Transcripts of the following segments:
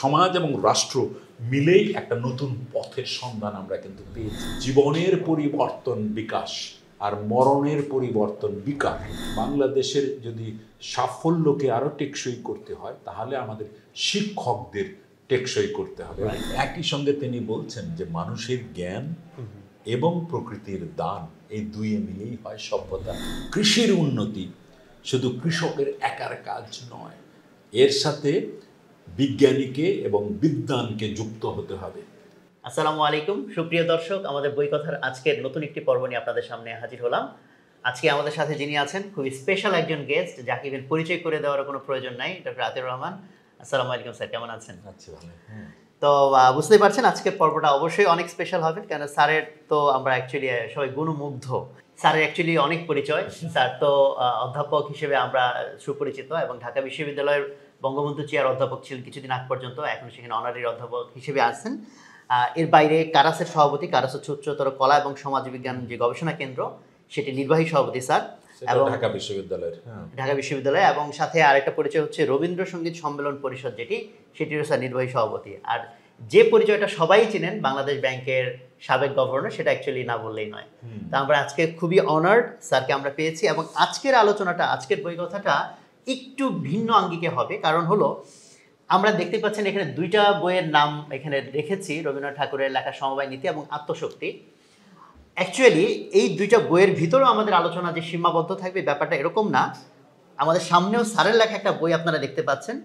সমাজ এবং রাষ্ট্র মিলেই একটা নতুন পথের সন্ধান আমরা কিন্তু পেয়েছি। জীবনের পরিবর্তন বিকাশ আর মরণের পরিবর্তন বিকাশ। বাংলাদেশের যদি সাফল্যকে আরও টেকসই করতে হয় তাহলে আমাদের শিক্ষকদের টেকসই করতে হবে। একই সঙ্গে তিনি বলছেন যে মানুষের জ্ঞান এবং প্রকৃতির দান এই দুইয়ে মিলেই হয় সভ্যতা। কৃষির উন্নতি শুধু কৃষকের একার কাজ নয়, এর সাথে বিজ্ঞানীকে এবং বিদ্বানকে যুক্ত হতে হবে। আসসালামু আলাইকুম সুপ্রিয় দর্শক, আমাদের বই কথার আজকের নতুন একটি পর্ব নিয়ে আপনাদের সামনে হাজির হলাম। আজকে আমাদের সাথে যিনি আছেন খুবই স্পেশাল একজন গেস্ট, যাকে ইভেন পরিচয় করে দেওয়ার কোনো প্রয়োজন নাই, ডক্টর আতিউর রহমান। আসসালামু আলাইকুম স্যার, কেমন আছেন? আচ্ছা, ভালো। তো বুঝতেই পারছেন আজকের পর্বটা অবশ্যই অনেক স্পেশাল হবে, কেন স্যারের তো আমরা অ্যাকচুয়ালি সবাই গুণমুগ্ধ। স্যারের অ্যাকচুয়ালি অনেক পরিচয়। স্যার তো অধ্যাপক হিসেবে আমরা সুপরিচিত, এবং ঢাকা বিশ্ববিদ্যালয়ের বঙ্গবন্ধু চেয়ার অধ্যাপক ছিলেন কিছুদিন আগ পর্যন্ত, এখন সেখানে অনারারি অধ্যাপক হিসেবে আছেন। এর বাইরে কারাসের সভাপতি, কারাস হচ্ছে উচ্চতর কলা এবং সমাজবিজ্ঞান যে গবেষণা কেন্দ্র, সেটি নির্বাহী সভাপতি স্যার, এবং ঢাকা বিশ্ববিদ্যালয়ের ঢাকা বিশ্ববিদ্যালয়, এবং সাথে আরেকটা পরিচয় হচ্ছে রবীন্দ্রসঙ্গীত সম্মেলন পরিষদ, সেটিরও স্যার নির্বাহী সভাপতি। আর যে পরিচয়টা সবাই চিনেন, বাংলাদেশ ব্যাংকের সাবেক গভর্নর, সেটা অ্যাকচুয়ালি না বললেই নয়। তা আমরা আজকে খুবই অনার্ড স্যারকে আমরা পেয়েছি, এবং আজকের আলোচনাটা, আজকের বই কথাটা একটু ভিন্ন আঙ্গিকে হবে। কারণ হলো, আমরা দেখতে পাচ্ছেন এখানে দুইটা বইয়ের নাম এখানে রেখেছি, রবীন্দ্রনাথ ঠাকুরের লেখা সমবায় নীতি এবং আত্মশক্তি। অ্যাকচুয়ালি এই দুইটা বইয়ের ভিতরেও আমাদের আলোচনা যে সীমাবদ্ধ থাকবে ব্যাপারটা এরকম না। আমাদের সামনেও স্যারের লেখা একটা বই আপনারা দেখতে পাচ্ছেন,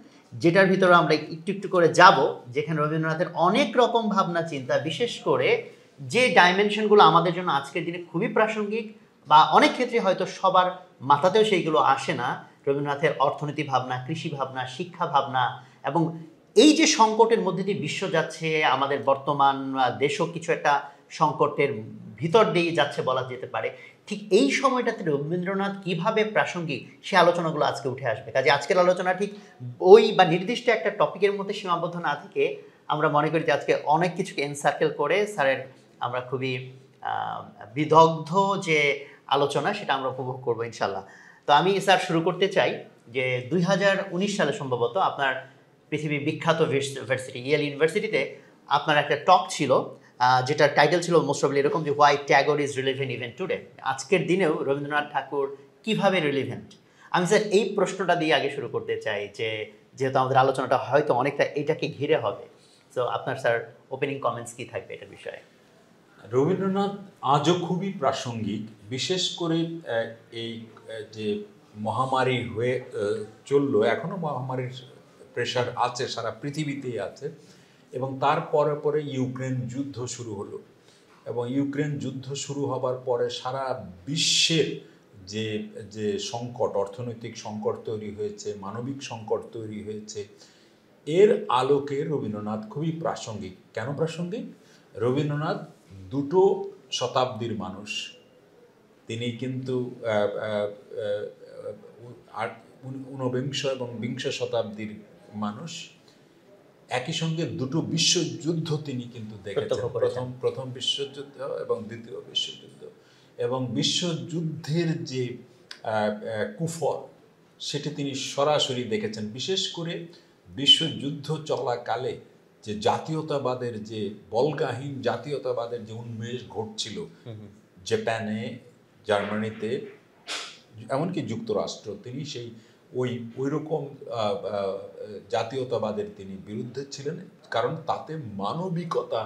যেটার ভিতরে আমরা একটু একটু করে যাব, যেখানে রবীন্দ্রনাথের অনেক রকম ভাবনা চিন্তা, বিশেষ করে যে ডাইমেনশনগুলো আমাদের জন্য আজকের দিনে খুবই প্রাসঙ্গিক, বা অনেক ক্ষেত্রে হয়তো সবার মাথাতেও সেইগুলো আসে না। রবীন্দ্রনাথের অর্থনীতি ভাবনা, কৃষি ভাবনা, শিক্ষা ভাবনা, এবং এই যে সংকটের মধ্যে দিয়ে বিশ্ব যাচ্ছে, আমাদের বর্তমান দেশও কিছু একটা সংকটের ভিতর দিয়ে যাচ্ছে বলা যেতে পারে, ঠিক এই সময়টাতে রবীন্দ্রনাথ কিভাবে প্রাসঙ্গিক, সে আলোচনাগুলো আজকে উঠে আসবে। কাজে আজকের আলোচনা ঠিক বই বা নির্দিষ্ট একটা টপিকের মধ্যে সীমাবদ্ধ না থেকে, আমরা মনে করি যে আজকে অনেক কিছুকে এনসার্কেল করে স্যারের আমরা খুবই বিদগ্ধ যে আলোচনা, সেটা আমরা উপভোগ করবো ইনশাল্লাহ। তো আমি স্যার শুরু করতে চাই যে 2019 সালে সম্ভবত আপনার পৃথিবীর বিখ্যাত ইউনিভার্সিটি, ইয়েল ইউনিভার্সিটিতে আপনার একটা টক ছিল, যেটার টাইটেল ছিল মোস্ট প্রবাবলি এরকম, যে why Tagore is relevant even today. আজকের দিনেও রবীন্দ্রনাথ ঠাকুর কিভাবে রিলেভেন্ট? আমি স্যার এই প্রশ্নটা দিয়ে আগে শুরু করতে চাই, যে যেহেতু আমাদের আলোচনাটা হয়তো অনেকটা এটাকে ঘিরে হবে, তো আপনার স্যার ওপেনিং কমেন্টস কি থাকবে এটার বিষয়ে? রবীন্দ্রনাথ আজও খুবই প্রাসঙ্গিক, বিশেষ করে এই যে মহামারী হয়ে চললো, এখনও মহামারীর প্রেশার আছে, সারা পৃথিবীতেই আছে, এবং তার পরে পরে ইউক্রেন যুদ্ধ শুরু হলো, এবং ইউক্রেন যুদ্ধ শুরু হবার পরে সারা বিশ্বের যে যে সংকট, অর্থনৈতিক সংকট তৈরি হয়েছে, মানবিক সংকট তৈরি হয়েছে, এর আলোকে রবীন্দ্রনাথ খুবই প্রাসঙ্গিক। কেন প্রাসঙ্গিক? রবীন্দ্রনাথ দুটো শতাব্দীর মানুষ। তিনি কিন্তু ঊনবিংশ এবং বিংশ শতাব্দীর মানুষ। একই সঙ্গে দুটো বিশ্বযুদ্ধ তিনি কিন্তু দেখেছেন, প্রথম বিশ্বযুদ্ধ এবং দ্বিতীয় বিশ্বযুদ্ধ, এবং বিশ্বযুদ্ধের যে কুফল সেটি তিনি সরাসরি দেখেছেন। বিশেষ করে বিশ্বযুদ্ধ চলাকালে যে জাতীয়তাবাদের, যে বল্গাহীন জাতীয়তাবাদের যে উন্মেষ ঘটছিল জাপানে, জার্মানিতে, এমনকি যুক্তরাষ্ট্র, তিনি সেই ওই রকম জাতীয়তাবাদের তিনি বিরুদ্ধে ছিলেন, কারণ তাতে মানবিকতা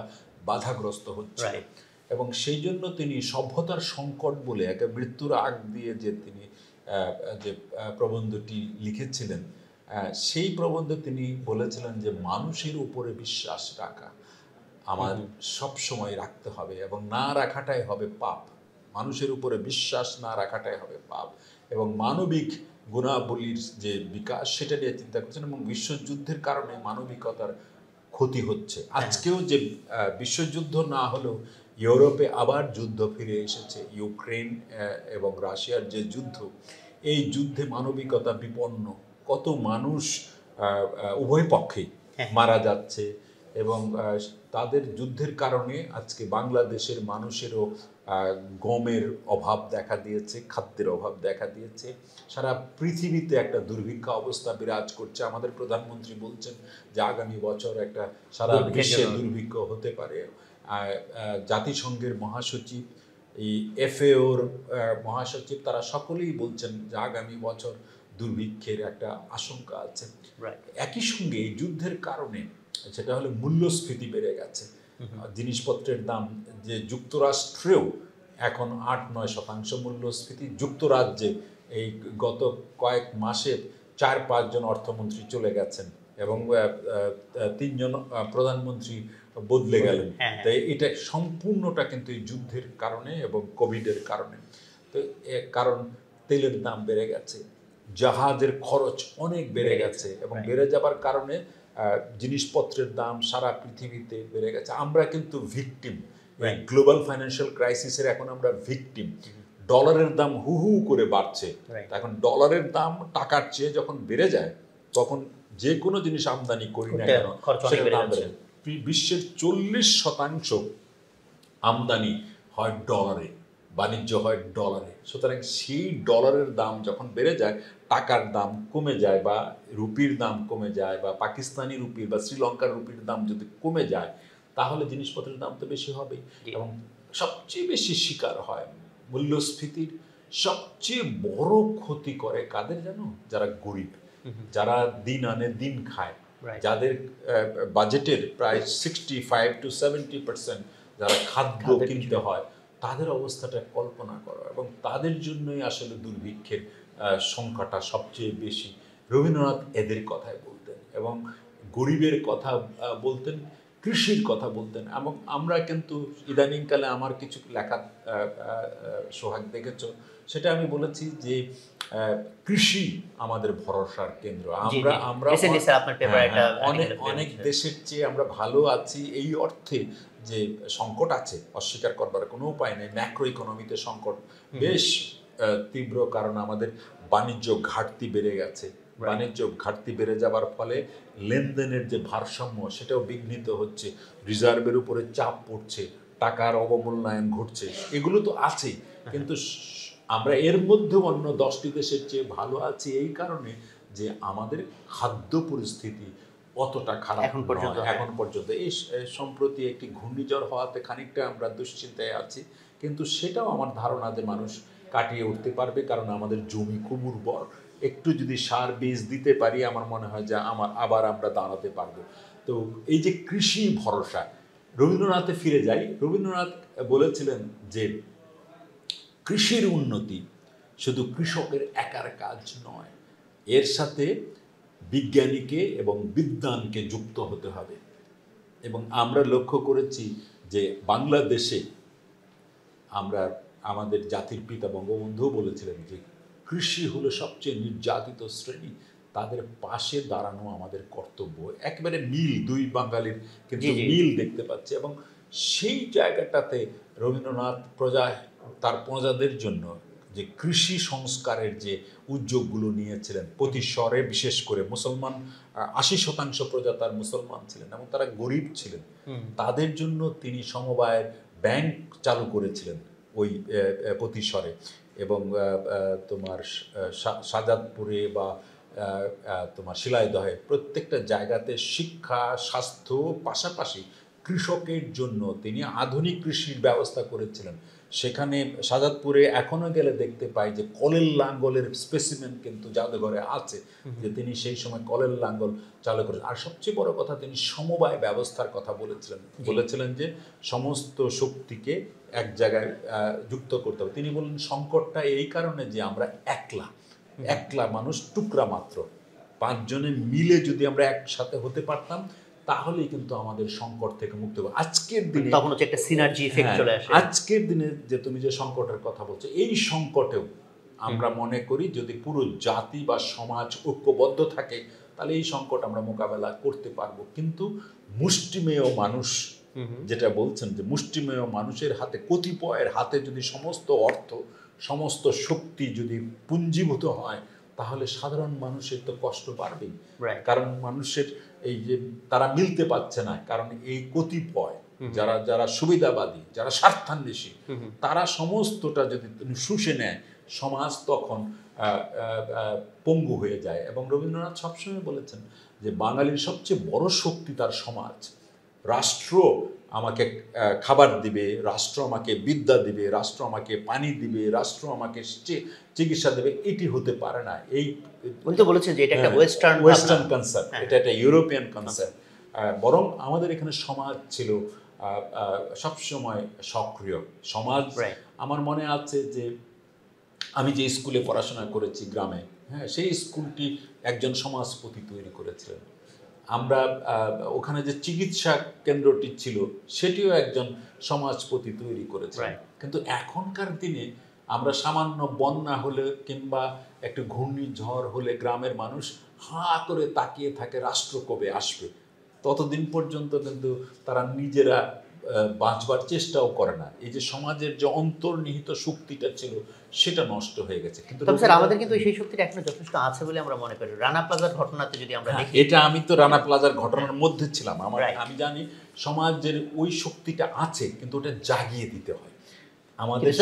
বাধাগ্রস্ত হচ্ছে। এবং সেই জন্য তিনি সভ্যতার সংকট বলে একে মৃত্যুর আগ দিয়ে যে তিনি যে প্রবন্ধটি লিখেছিলেন, সেই প্রবন্ধে তিনি বলেছিলেন যে মানুষের উপরে বিশ্বাস রাখা আমার সব সময় রাখতে হবে, এবং না রাখাটাই হবে পাপ। মানুষের উপরে বিশ্বাস না রাখাটাই হবে পাপ, এবং মানবিক গুণাবলীর যে বিকাশ সেটা নিয়ে চিন্তা করছেন, এবং বিশ্বযুদ্ধের কারণে মানবিকতার ক্ষতি হচ্ছে। আজকেও যে বিশ্বযুদ্ধ না হলেও ইউরোপে আবার যুদ্ধ ফিরে এসেছে, ইউক্রেন এবং রাশিয়ার যে যুদ্ধ, এই যুদ্ধে মানবিকতা বিপন্ন, কত মানুষ উভয় পক্ষেই মারা যাচ্ছে, এবং তাদের যুদ্ধের কারণে আজকে বাংলাদেশের মানুষেরও গমের অভাব দেখা দিয়েছে, খাদ্যের অভাব দেখা দিয়েছে। সারা পৃথিবীতে একটা দুর্ভিক্ষ অবস্থা বিরাজ করছে। আমাদের প্রধানমন্ত্রী বলছেন যে আগামী বছর একটা সারা বিশ্বে দুর্ভিক্ষ হতে পারে। জাতিসংঘের মহাসচিব, এই FAOর মহাসচিব, তারা সকলেই বলছেন যে আগামী বছর দুর্ভিক্ষের একটা আশঙ্কা আছে। একই সঙ্গে এই যুদ্ধের কারণে সেটা হলো মূল্যস্ফীতি বেড়ে গেছে। জিনিসপত্রের দাম, যে যুক্তরাষ্ট্রেও এখন 8-9% মূল্যস্ফীতি। যুক্তরাজ্যে এই গত কয়েক মাসে 4-5 জন অর্থমন্ত্রী চলে গেছেন এবং 3 জন প্রধানমন্ত্রী বদলে গেলেন। তাই এটা সম্পূর্ণটা কিন্তু এই যুদ্ধের কারণে এবং কোভিডের কারণে। তো কারণ তেলের দাম বেড়ে গেছে, জাহাজের খরচ অনেক বেড়ে গেছে এবং বেড়ে যাবার কারণে জিনিসপত্রের দাম সারা পৃথিবীতে বেড়ে গেছে। আমরা কিন্তু ভিকটিম, গ্লোবাল ফাইন্যান্সিয়াল ক্রাইসিসের এখন আমরা ভিকটিম। ডলারের দাম হু হু করে বাড়ছে। এখন ডলারের দাম টাকার চেয়ে যখন বেড়ে যায়, তখন যে কোনো জিনিস আমদানি করি না কেন সেটার দাম বেড়ে যায়। বিশ্বের 40% আমদানি হয় ডলারে, বাণিজ্য হয় ডলারে। সুতরাং সেই ডলারের দাম যখন বেড়ে যায়, টাকার দাম কমে যায়, বা রুপির দাম কমে যায়, বা পাকিস্তানি রুপির বা শ্রীলঙ্কার রুপির দাম যদি কমে যায়, তাহলে জিনিসপত্রের দাম তো বেশি হবেই। এবং সবচেয়ে বেশি শিকার হয় মূল্যস্ফীতির। সবচেয়ে বড় ক্ষতি করে কাদের জানো? যারা গরিব, যারা দিন আনে দিন খায়, যাদের বাজেটের প্রায় 65-70% যারা খাদ্য কিনতে হয়, তাদের অবস্থাটা কল্পনা করো। এবং তাদের জন্যই আসলে দুর্ভিক্ষের সংখ্যাটা সবচেয়ে বেশি। রবীন্দ্রনাথ এদের কথাই বলতেন এবং গরিবের কথা বলতেন, কৃষির কথা বলতেন। এবং আমরা কিন্তু ইদানিংকালে আমার কিছু লেখা সোহাগ দেখেছ, সেটা আমি বলেছি যে কৃষি আমাদের ভরসার কেন্দ্র। আমরা অনেক দেশের চেয়ে আমরা ভালো আছি এই অর্থে যে সংকট আছে, অস্বীকার করবার কোনো উপায় নেই। ম্যাক্রো ইকোনমিতে সংকট বেশ তীব্র, কারণ আমাদের বাণিজ্য ঘাটতি বেড়ে গেছে। বাণিজ্য ঘাটতি বেড়ে যাবার ফলে লেনদেনের যে ভারসাম্য সেটাও বিঘ্নিত হচ্ছে, রিজার্ভের উপরে চাপ পড়ছে, টাকার অবমূল্যায়ন ঘটছে। এগুলো তো আছেই, কিন্তু আমরা এর মধ্যে অন্য 10টি দেশের চেয়ে ভালো আছি এই কারণে যে আমাদের খাদ্য পরিস্থিতি অতটা খারাপ এখন পর্যন্ত। এই সম্প্রতি একটি ঘূর্ণিঝড় হওয়াতে খানিকটা আমরা দুশ্চিন্তায় আছি, কিন্তু সেটাও আমার ধারণা যে মানুষ কাটিয়ে উঠতে পারবে, কারণ আমাদের জমি খুব উর্বর। একটু যদি সার বীজ দিতে পারি, আমার মনে হয় যে আবার আমরা দাঁড়াতে পারবো। তো এই যে কৃষি ভরসা, রবীন্দ্রনাথে ফিরে যাই। রবীন্দ্রনাথ বলেছিলেন যে কৃষির উন্নতি শুধু কৃষকের একার কাজ নয়, এর সাথে বিজ্ঞানীকে এবং বিদ্বানকে যুক্ত হতে হবে। এবং আমরা লক্ষ্য করেছি যে বাংলাদেশে আমরা, আমাদের জাতির পিতা বঙ্গবন্ধুও বলেছিলেন যে কৃষি হলো সবচেয়ে নির্যাতিত শ্রেণী, তাদের পাশে দাঁড়ানো আমাদের কর্তব্য। একেবারে মিল, দুই বাঙালির কিন্তু মিল দেখতে পাচ্ছি। এবং সেই জায়গাটাতে রবীন্দ্রনাথ তার প্রজাদের জন্য যে কৃষি সংস্কারের যে উদ্যোগগুলো নিয়েছিলেন, প্রতি শহরে বিশেষ করে মুসলমান 80% প্রজা তার মুসলমান ছিলেন এবং তারা গরিব ছিলেন, তাদের জন্য তিনি সমবায় ব্যাংক চালু করেছিলেন ওই প্রতিশরে। এবং তোমার শাহজাদপুরে বা তোমার শিলাইদহে প্রত্যেকটা জায়গাতে শিক্ষা, স্বাস্থ্য, পাশাপাশি কৃষকের জন্য তিনি আধুনিক কৃষির ব্যবস্থা করেছিলেন। সেখানে শাহজাদপুরে এখনো গেলে দেখতে পাই যে কলের লাঙ্গলের স্পেসিমেন কিন্তু জাদুঘরে আছে, যে তিনি সেই সময় কলের লাঙ্গল চালু করেছেন। আর সবচেয়ে বড় কথা, তিনি সমবায় ব্যবস্থার কথা বলেছিলেন যে সমস্ত শক্তিকে এক জায়গায় যুক্ত করতে হবে। তিনি বললেন সংকটটা এই কারণে যে আমরা একলা মানুষ, টুকরা মাত্র। 5 জনে মিলে যদি আমরা একসাথে হতে পারতাম, তাহলেই কিন্তু আমাদের সংকট থেকে মুক্তি হবে। আজকের দিনে তখন হচ্ছে একটা সিনার্জি ইফেক্ট চলে আসে। আজকের দিনে যে তুমি যে সংকটের কথা বলছো, এই সংকটেও আমরা মনে করি যদি পুরো জাতি বা সমাজ ঐক্যবদ্ধ থাকে, তাহলে এই সংকট আমরা মোকাবেলা করতে পারবো। কিন্তু মুষ্টিমেয় মানুষ, যেটা বলছেন যে মুষ্টিমেয় মানুষের হাতে, কতিপয়ের হাতে যদি সমস্ত অর্থ, সমস্ত শক্তি যদি পুঞ্জীভূত হয়, তাহলে সাধারণ মানুষের তো কষ্ট বাড়বেই। Right. কারণ মানুষের এই যে তারা মিলতে পারছে না, কারণ এই কতিপয় যারা যারা সুবিধাবাদী, যারা স্বার্থান্বেষী, তারা সমস্তটা যদি শুষে নেয়, সমাজ তখন পঙ্গু হয়ে যায়। এবং রবীন্দ্রনাথ সবসময় বলেছেন যে বাঙালির সবচেয়ে বড় শক্তি তার সমাজ। রাষ্ট্র আমাকে খাবার দিবে, রাষ্ট্র আমাকে বিদ্যা দিবে, রাষ্ট্র আমাকে পানি দিবে, রাষ্ট্র আমাকে চিকিৎসা দেবে, এটি হতে পারে না। এই উনি তো বলেছেন যে এটা একটা ওয়েস্টার্ন কনসেপ্ট, এটা একটা ইউরোপিয়ান কনসেপ্ট। বরং আমাদের এখানে সমাজ ছিল সবসময় সক্রিয় সমাজ। আমার মনে আছে যে আমি যে স্কুলে পড়াশোনা করেছি গ্রামে, হ্যাঁ, সেই স্কুলটি একজন সমাজপতি তৈরি করেছিলেন। আমরা ওখানে যে চিকিৎসা কেন্দ্রটি ছিল সেটিও একজন সমাজপতি তৈরি করেছিলেন। কিন্তু এখনকার দিনে আমরা সামান্য বন্যা হলে কিংবা একটু ঘূর্ণিঝড় হলে গ্রামের মানুষ হাঁ করে তাকিয়ে থাকে রাষ্ট্র কবে আসবে। ততদিন পর্যন্ত কিন্তু তারা নিজেরা বাঁচবার চেষ্টাও করে না। এই যে সমাজের যে অন্তর্নিহিত শক্তিটা ছিল সেটা নষ্ট হয়ে গেছে। কিন্তু স্যার আমাদের কিন্তু সেই শক্তিটা এখনো যথেষ্ট আছে বলে আমরা মনে করি। রানা প্লাজার ঘটনাতে যদি আমরা দেখি, এটা আমি তো রানা প্লাজার ঘটনার মধ্যে ছিলাম, আমি জানি সমাজের ওই শক্তিটা আছে, কিন্তু ওটা জাগিয়ে দিতে হয় আমাদের।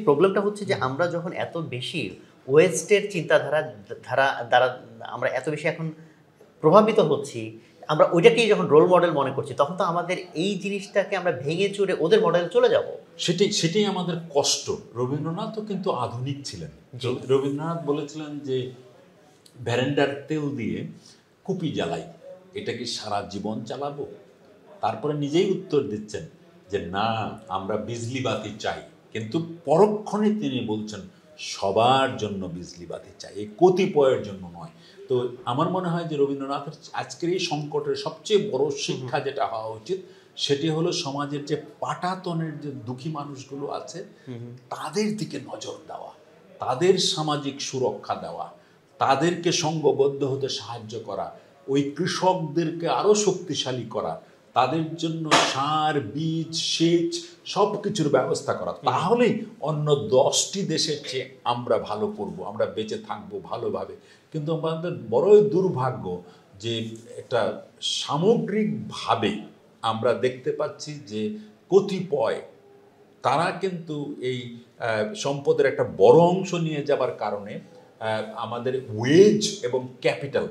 প্রবলেমটা হচ্ছে যে আমরা যখন এত বেশি ওয়েস্টের চিন্তাধারা দ্বারা আমরা এত বেশি এখন প্রভাবিত হচ্ছি, আমরা ওইটাকেই যখন রোল মডেল মনে করছি, তখন তো আমাদের এই জিনিসটাকে আমরা ভেঙে চুরে ওদের মডেলে চলে যাব। সেটাই আমাদের কষ্ট। রবীন্দ্রনাথও কিন্তু আধুনিক ছিলেন। রবীন্দ্রনাথ বলেছিলেন যে ভ্যারেন্ডার তেল দিয়ে কুপি জ্বালাই, এটা কি সারা জীবন চালাবো? তারপরে নিজেই উত্তর দিচ্ছেন যে না, আমরা বিজলি বাতি চাই। কিন্তু পরক্ষণে তিনি বলছেন সবার জন্য বিজলি বাতি চাই, এই কতিপয়ের জন্য নয়। তো আমার মনে হয় যে রবীন্দ্রনাথের আজকের এই সংকটের সবচেয়ে বড় শিক্ষা যেটা হওয়া উচিত, সেটি হলো সমাজের যে পাটাতনের যে দুঃখী মানুষগুলো আছে তাদের দিকে নজর দেওয়া, তাদের সামাজিক সুরক্ষা দেওয়া, তাদেরকে সংঘবদ্ধ হতে সাহায্য করা, ওই কৃষকদেরকে আরও শক্তিশালী করা, তাদের জন্য সার, বীজ, সেচ সব কিছুর ব্যবস্থা করা। তাহলেই অন্য 10টি দেশের চেয়ে আমরা ভালো করব, আমরা বেঁচে থাকবো ভালোভাবে। কিন্তু আমাদের বড়ই দুর্ভাগ্য যে একটা সামগ্রিকভাবে আমরা দেখতে পাচ্ছি যে কতিপয় তারা কিন্তু এই সম্পদের একটা বড় অংশ নিয়ে যাবার কারণে আমাদের ওয়েজ এবং ক্যাপিটাল,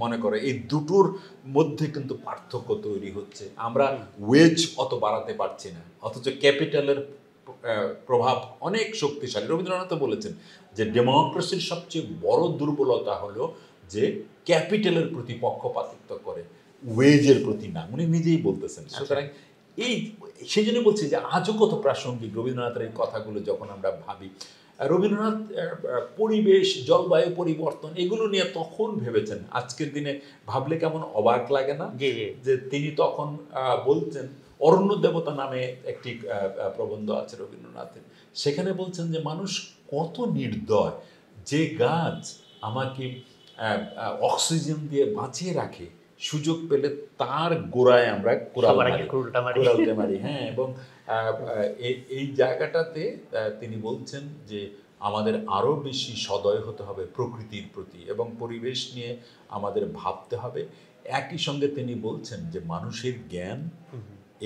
মনে করে এই দুটোর মধ্যে কিন্তু পার্থক্য তৈরি হচ্ছে। আমরা ওয়েজ অত বাড়াতে পারছি না, অথচ ক্যাপিটালের প্রভাব অনেক শক্তিশালী। রবীন্দ্রনাথ বলেছেন যে ডেমোক্রেসির সবচেয়ে বড় দুর্বলতা হলো যে ক্যাপিটালের প্রতি পক্ষপাতিত্ব করে, ওয়েজের প্রতি না। উনি নিজেই বলতেছেন। সুতরাং সেই জন্য বলছি যে আজও কত প্রাসঙ্গিক রবীন্দ্রনাথের এই কথাগুলো যখন আমরা ভাবি। রবীন্দ্রনাথ পরিবেশ, জলবায়ু পরিবর্তন এগুলো নিয়ে তখন ভেবেছেন, আজকের দিনে ভাবলে কেমন অবাক লাগে না? যে তিনি তখন বলছেন, অরণ্য দেবতা নামে একটি প্রবন্ধ আছে রবীন্দ্রনাথের, সেখানে বলছেন যে মানুষ কত নির্দয়, যে গাছ আমাকে অক্সিজেন দিয়ে বাঁচিয়ে রাখে, সুযোগ পেলে তার গোড়ায় আমরা কুড়ালতে মারি। হ্যাঁ, এবং এই জায়গাটাতে তিনি বলছেন যে আমাদের আরও বেশি সদয় হতে হবে প্রকৃতির প্রতি এবং পরিবেশ নিয়ে আমাদের ভাবতে হবে। একই সঙ্গে তিনি বলছেন যে মানুষের জ্ঞান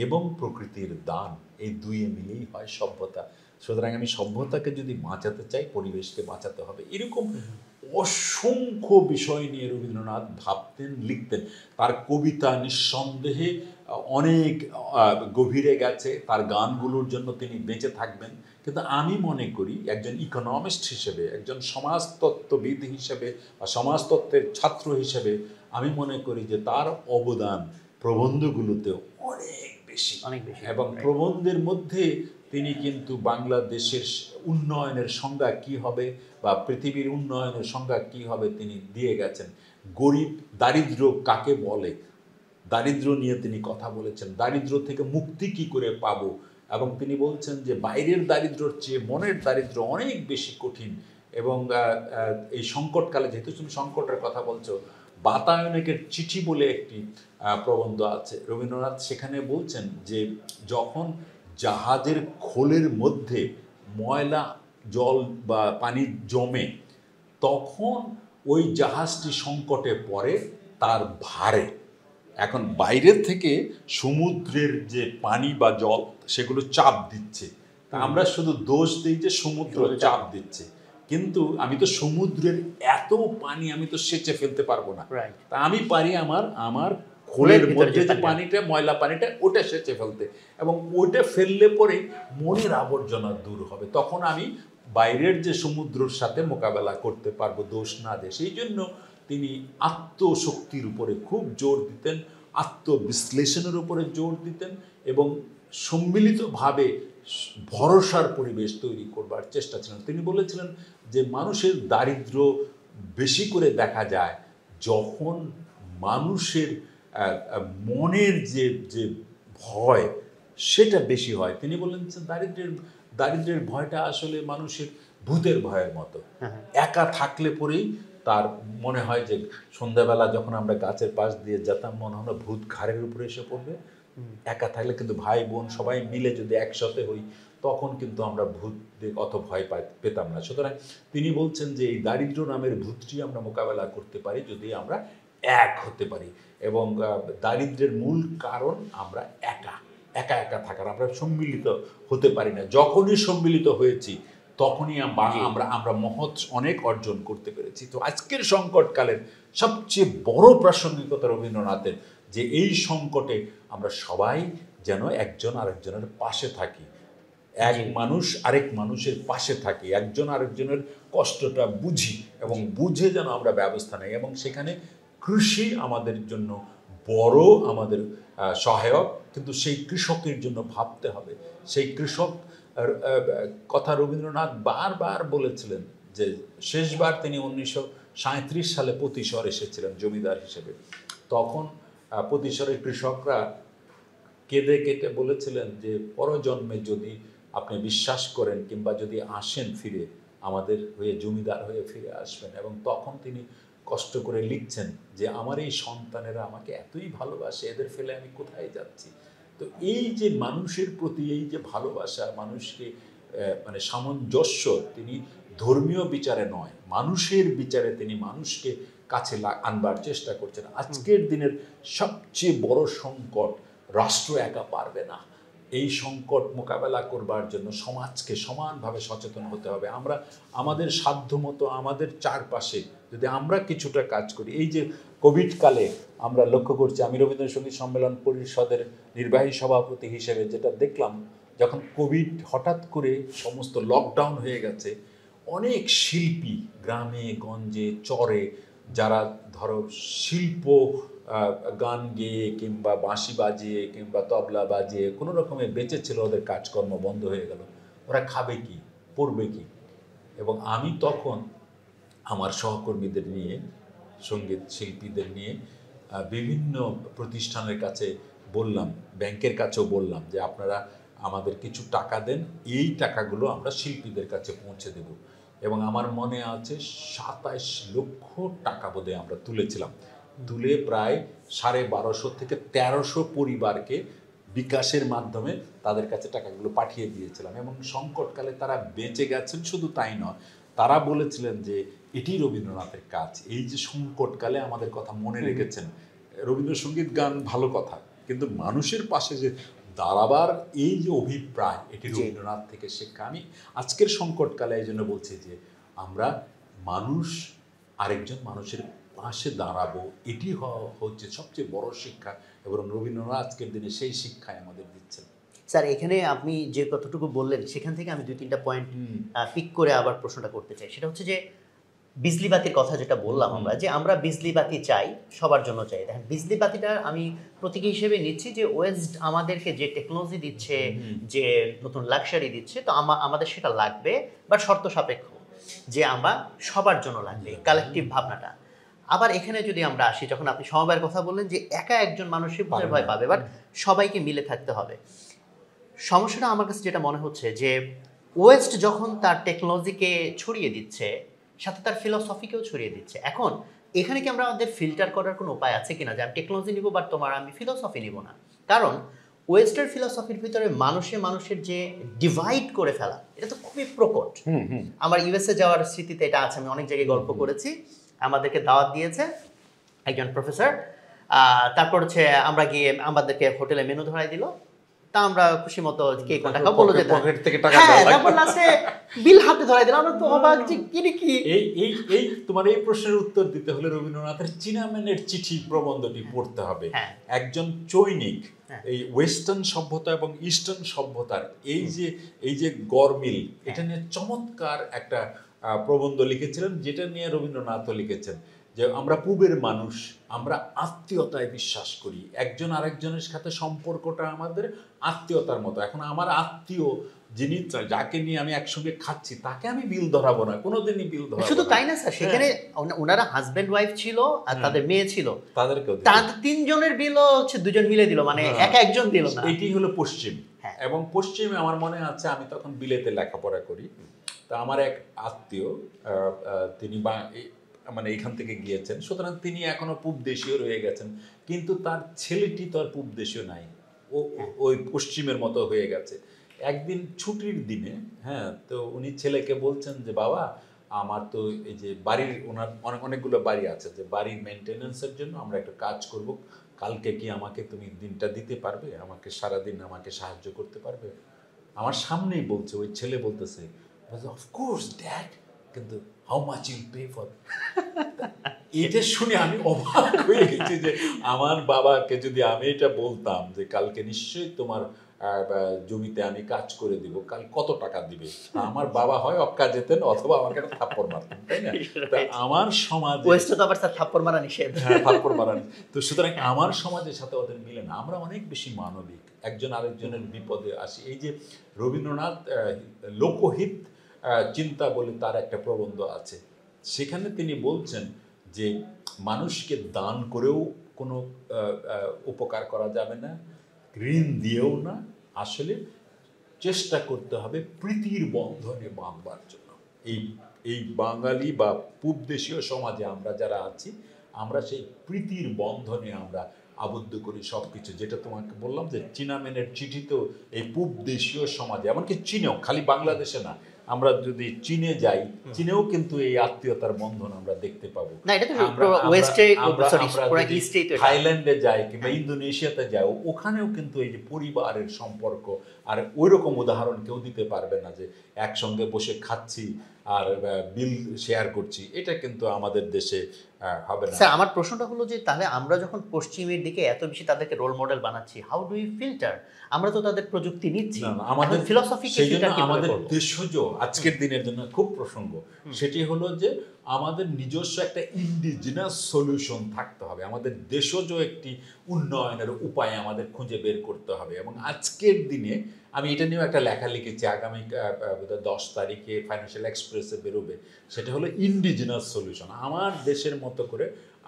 এবং প্রকৃতির দান, এই দুইয়ে মিলেই হয় সভ্যতা। সুতরাং আমি সভ্যতাকে যদি বাঁচাতে চাই, পরিবেশকে বাঁচাতে হবে। এরকম অসংখ্য বিষয় নিয়ে রবীন্দ্রনাথ ভাবতেন, লিখতেন। তার কবিতা নিঃসন্দেহে অনেক গভীরে গেছে, তার গানগুলোর জন্য তিনি বেঁচে থাকবেন। কিন্তু আমি মনে করি একজন ইকোনমিস্ট হিসেবে, একজন সমাজতত্ত্ববিদ হিসেবে বা সমাজতত্ত্বের ছাত্র হিসেবে আমি মনে করি যে তার অবদান প্রবন্ধগুলোতেও অনেক বেশি। এবং প্রবন্ধের মধ্যে তিনি কিন্তু বাংলাদেশের উন্নয়নের সংজ্ঞা কী হবে বা পৃথিবীর উন্নয়নের সংজ্ঞা কী হবে তিনি দিয়ে গেছেন। গরিব, দারিদ্র কাকে বলে, দারিদ্র নিয়ে তিনি কথা বলেছেন। দারিদ্র থেকে মুক্তি কী করে পাবো, এবং তিনি বলছেন যে বাইরের দারিদ্র্যের চেয়ে মনের দারিদ্র অনেক বেশি কঠিন। এবং এই সংকটকালে, যেহেতু তুমি সংকটের কথা বলছো, বাতায়নেকের চিঠি বলে একটি প্রবন্ধ আছে রবীন্দ্রনাথ, সেখানে বলছেন যে যখন জাহাজের খোলের মধ্যে ময়লা জল বা পানি জমে, তখন ওই জাহাজটি সংকটে পড়ে তার ভারে। এখন বাইরের থেকে সমুদ্রের যে পানি বা জল সেগুলো চাপ দিচ্ছে, তা আমরা শুধু দোষ দিই যে সমুদ্র চাপ দিচ্ছে, কিন্তু আমি তো সমুদ্রের এত পানি আমি তো সেচে ফেলতে পারবো না। তা আমি পারি আমার খোলের মধ্যে যে পানিটা, ময়লা পানিটা, ওটা সেচে ফেলতে, এবং ওটা ফেললে পরে মনের আবর্জনা দূর হবে। তখন আমি বাইরের যে সমুদ্রের সাথে মোকাবেলা করতে পারবো দোষ না দিয়ে। সেই জন্য তিনি আত্মশক্তির উপরে খুব জোর দিতেন, আত্মবিশ্লেষণের উপরে জোর দিতেন, এবং সম্মিলিতভাবে ভরসার পরিবেশ তৈরি করবার চেষ্টা ছিলেন। তিনি বলেছিলেন যে মানুষের দারিদ্র্য বেশি করে দেখা যায় যখন মানুষের মনের যে ভয় সেটা বেশি হয়। তিনি বললেন যে দারিদ্র্যের ভয়টা আসলে মানুষের ভূতের ভয়ের মতো। একা থাকলে পরেই তার মনে হয় যে সন্ধ্যাবেলা যখন আমরা গাছের পাশ দিয়ে যেতাম মনে হলো ভূত ঘাড়ের উপরে এসে পড়বে। একা থাকলে কিন্তু ভাই বোন সবাই মিলে যদি একসাথে হই তখন কিন্তু আমরা ভূত অত ভয় পেতাম না। সুতরাং তিনি বলছেন যে এই দারিদ্র্য নামের ভূতটি আমরা মোকাবেলা করতে পারি যদি আমরা এক হতে পারি, এবং দারিদ্র্যের মূল কারণ আমরা একা একা থাকার, আমরা সম্মিলিত হতে পারি না। যখনই সম্মিলিত হয়েছি তখনই আমরা মহৎ অনেক অর্জন করতে পেরেছি। তো আজকের সংকটকালের সবচেয়ে বড় প্রাসঙ্গিকতা রবীন্দ্রনাথের যে এই সংকটে আমরা সবাই যেন একজন আরেকজনের পাশে থাকি, এক মানুষ আরেক মানুষের পাশে থাকি, একজন আরেকজনের কষ্টটা বুঝি এবং বুঝে যেন আমরা ব্যবস্থা নেই। এবং সেখানে কৃষি আমাদের জন্য বড় আমাদের সহায়ক, কিন্তু সেই কৃষকের জন্য ভাবতে হবে। সেই কৃষক কথা রবীন্দ্রনাথ বারবার বলেছিলেন যে শেষবার তিনি 1937 সালে প্রতিশর এসেছিলেন জমিদার হিসেবে। তখন প্রতিশরের কৃষকরা কেঁদে কেটে বলেছিলেন যে পরজন্মে যদি আপনি বিশ্বাস করেন কিংবা যদি আসেন ফিরে, আমাদের হয়ে জমিদার হয়ে ফিরে আসবেন। এবং তখন তিনি কষ্ট করে লিখছেন যে আমার এই সন্তানেরা আমাকে এতই ভালোবাসে, এদের ফেলে আমি কোথায় যাচ্ছি। তো এই যে মানুষের প্রতি এই যে ভালোবাসা, মানুষকে মানে সামঞ্জস্য, তিনি ধর্মীয় বিচারে নয় মানুষের বিচারে তিনি মানুষকে কাছে আনবার চেষ্টা করছেন। আজকের দিনের সবচেয়ে বড় সংকট রাষ্ট্র একা পারবে না। এই সংকট মোকাবেলা করবার জন্য সমাজকে সমানভাবে সচেতন হতে হবে। আমরা আমাদের সাধ্যমতো আমাদের চারপাশে যদি আমরা কিছুটা কাজ করি, এই যে কোভিড কালে আমরা লক্ষ্য করছি, আমি রবীন্দ্রসঙ্গীত সম্মেলন পরিষদের নির্বাহী সভাপতি হিসেবে যেটা দেখলাম, যখন কোভিড হঠাৎ করে সমস্ত লকডাউন হয়ে গেছে, অনেক শিল্পী গ্রামে গঞ্জে চরে যারা ধরো শিল্প গান গেয়ে কিংবা বাঁশি বাজিয়ে কিংবা তবলা বাজিয়ে কোনো রকমে বেঁচে ছিল, ওদের কাজকর্ম বন্ধ হয়ে গেল। ওরা খাবে কি, পড়বে কি? এবং আমি তখন আমার সহকর্মীদের নিয়ে, সঙ্গীত শিল্পীদের নিয়ে বিভিন্ন প্রতিষ্ঠানের কাছে বললাম, ব্যাংকের কাছেও বললাম যে আপনারা আমাদের কিছু টাকা দেন, এই টাকাগুলো আমরা শিল্পীদের কাছে পৌঁছে দেব। এবং আমার মনে আছে 27 লক্ষ টাকা বোধহয় আমরা তুলেছিলাম। তুলে প্রায় 1250 থেকে 1300 পরিবারকে বিকাশের মাধ্যমে তাদের কাছে টাকাগুলো পাঠিয়ে দিয়েছিলাম। এবং সংকটকালে তারা বেঁচে গেছেন, শুধু তাই নয়, তারা বলেছিলেন যে এটি রবীন্দ্রনাথের কাজ, এই যে সংকটকালে আমাদের কথা মনে রেখেছেন। রবীন্দ্রসঙ্গীত গান ভালো কথা, কিন্তু মানুষের পাশে যে দাঁড়াবার এই যে অভিপ্রায়, এটি রবীন্দ্রনাথ থেকে শেখা। আমি আজকের সংকটকালে এই জন্য বলছি যে আমরা মানুষ আরেকজন মানুষের পাশে দাঁড়াবো, এটি হচ্ছে সবচেয়ে বড় শিক্ষা, এবং রবীন্দ্রনাথ আজকের দিনে সেই শিক্ষায় আমাদের দিচ্ছেন। স্যার, এখানে আপনি যে কতটুকু বললেন সেখান থেকে আমি 2-3টা পয়েন্ট পিক করে আবার প্রশ্নটা করতে চাই। সেটা হচ্ছে যে বিজলি বাতির কথা যেটা বললাম আমরা, যে আমরা বিজলি বাতি চাই, সবার জন্য চাই। দেখেন, বিজলি বাতিটা আমি প্রতীকী হিসেবে নিচ্ছি যে ওয়েস্ট আমাদেরকে যে টেকনোলজি দিচ্ছে, যে নতুন লাক্সারি দিচ্ছে, তো আমাদের সেটা লাগবে, বাট শর্ত সাপেক্ষ, যে আমরা সবার জন্য লাগবে, কালেকটিভ ভাবনাটা। আবার এখানে যদি আমরা আসি, যখন আপনি সমবায়ের কথা বললেন যে একা একজন মানুষের ভূতের ভয় পাবে, বাট সবাইকে মিলে থাকতে হবে। সমস্যাটা আমার কাছে যেটা মনে হচ্ছে যে ওয়েস্ট যখন তার টেকনোলজিকে ছড়িয়ে দিচ্ছে, সাথে তার ফিলসফিকেও ছড়িয়ে দিচ্ছে। এখন এখানে কি আমরা আমাদের ফিল্টার করার কোনো উপায় আছে কিনা, যে আমি টেকনোলজি নিব বাট আমি ফিলসফি নিব না? কারণ ওয়েস্টার্ন ফিলসফির ভিতরে মানুষের যে ডিভাইড করে ফেলা, এটা তো খুবই প্রকট। আমার ইউএসএ যাওয়ার স্মৃতিতে এটা আছে, আমি অনেক জায়গায় গল্প করেছি। আমাদেরকে দাওয়াত দিয়েছে একজন প্রফেসর, তারপর হচ্ছে আমরা গিয়ে আমাদেরকে হোটেলে মেনু ধরাই দিল, তা আমরা খুশি মতো কে কোন টাকা বলে যেতাম, পকেট থেকে টাকা হ্যাঁ, দেওয়া লাগবে। তারপর লাস্টে বিল হাতে ধরাই দিলাম, আমরা তো অবাক যে কি এই তোমার এই প্রশ্নের উত্তর দিতে হলে রবীন্দ্রনাথের চীনাম্যানের চিঠি প্রবন্ধটি পড়তে হবে। হ্যাঁ। একজন চৈনিক হ্যাঁ। এই ওয়েস্টার্ন সভ্যতা এবং ইস্টার্ন সভ্যতার এই যে গরমিল, এটা নিয়ে চমৎকার একটা প্রবন্ধ লিখেছিলেন, যেটা নিয়ে রবীন্দ্রনাথও লিখেছেন যে আমরা পূবের মানুষ, আমরা আত্মীয়তায় বিশ্বাস করি, একজন আরেকজনের সাথে সম্পর্কটা আমাদের আত্মীয়তার মতো। এখন আমার আত্মীয় যিনি, যাকে নিয়ে আমি একসঙ্গে খাচ্ছি, তাকে আমি বিল ধরাবো না, কোনোদিনই বিল ধরাবো না। শুধু তাই না স্যার, সেখানে ওনারা হাজবেন্ড ওয়াইফ ছিল আর তাদের মেয়ে ছিল, তাদেরকেও তাদের তিনজনের বিলও হচ্ছে দুজন মিলে দিল, মানে একা একজন দিল না। এটি হলো পশ্চিম। হ্যাঁ। এবং পশ্চিমে আমার মনে আছে, আমি তখন বিলেতে লেখাপড়া করি, তা আমার এক আত্মীয় তিনি মানে এখান থেকে গিয়েছেন, সুতরাং তিনি এখনো পূব দেশীয় রয়ে গেছেন, কিন্তু তার ছেলেটি তো আর পূব দেশীয় নাই, ওই পশ্চিমের মতো হয়ে গেছে। একদিন ছুটির দিনে, হ্যাঁ, তো উনি ছেলেকে বলছেন যে বাবা, আমার তো এই যে বাড়ির, ওনার অনেকগুলো বাড়ি আছে, যে বাড়ির মেনটেন্যান্সের জন্য আমরা একটা কাজ করব, কালকে কি আমাকে তুমি দিনটা দিতে পারবে, আমাকে সারাদিন আমাকে সাহায্য করতে পারবে? আমার সামনেই বলছে, ওই ছেলে বলতেছে, অফকোর্স ড্যাড, কিন্তু how much you pay for. এটা শুনে আমি অবাক হয়ে গেছি যে আমার বাবাকে যদি আমি এটা বলতাম যে কালকে নিশ্চয়ই তোমার জমিতে আমি কাজ করে দিব, কাল কত টাকা দিবে, আমার বাবা হয় অক্কা যেতেন অথবা আমাকে একটা থাপ্পড় মারতেন, তাই না? তা আমার সমাজে ওয়েস্টে তো আবার স্যার থাপ্পড় মারা নিষেধ। হ্যাঁ, থাপ্পড় মারা। তো সুতরাং আমার সমাজের সাথে ওদের মিলে না, আমরা অনেক বেশি মানবিক, একজন আরেকজনের বিপদে আসি। এই যে রবীন্দ্রনাথ লোকহিত চিন্তা বলে তার একটা প্রবন্ধ আছে, সেখানে তিনি বলছেন যে মানুষকে দান করেও কোনো উপকার করা যাবে না, ঋণ দিয়েও না, আসলে চেষ্টা করতে হবে প্রীতির বন্ধনে বাঁধবার জন্য। এই বাঙালি বা পূব দেশীয় সমাজে আমরা যারা আছি, আমরা সেই প্রীতির বন্ধনে আমরা আবদ্ধ করি সব কিছু। যেটা তোমাকে বললাম যে চীনাম্যানের চিঠিতেও এই পূব দেশীয় সমাজে, এমনকি চীনেও, খালি বাংলাদেশে না, আমরা যদি চীনে যাই, চীনেও কিন্তু এই আত্মীয়তার বন্ধন আমরা দেখতে পাবো। না, এটা তো ওয়েস্টে, সরি, পুরো ইস্টেই তো। থাইল্যান্ডে যাই কিংবা ইন্দোনেশিয়াতে যাই, ওখানেও কিন্তু এই যে পরিবারের সম্পর্ক, আর ওই রকম উদাহরণ কেউ দিতে পারবে না যে একসঙ্গে বসে খাচ্ছি আর বিল শেয়ার করছি, এটা কিন্তু আমাদের দেশে হবে না। স্যার, আমার প্রশ্নটা হলো যে তাহলে আমরা যখন পশ্চিমের দিকে এত বেশি তাদেরকে রোল মডেল বানাচ্ছি, হাউ ডু ইউ ফিল্টার? আমরা তো তাদের প্রযুক্তি নিচ্ছি, আমাদের ফিলসফি, সেই জন্য আমাদের দেশজ আজকের দিনের জন্য খুব প্রসঙ্গ, সেটি হলো যে আমাদের নিজস্ব একটা ইন্ডিজিনাস সলিউশন থাকতে হবে, আমাদের দেশজ একটি উন্নয়নের উপায় আমাদের খুঁজে বের করতে হবে। এবং আজকের দিনে আমি এটা নিয়েও একটা লেখা লিখেছি, আগামী 10 তারিখে ফাইন্যান্সিয়াল এক্সপ্রেসে বেরোবে, সেটা হলো ইন্ডিজিনাস সলিউশন। আমার দেশের মতো করে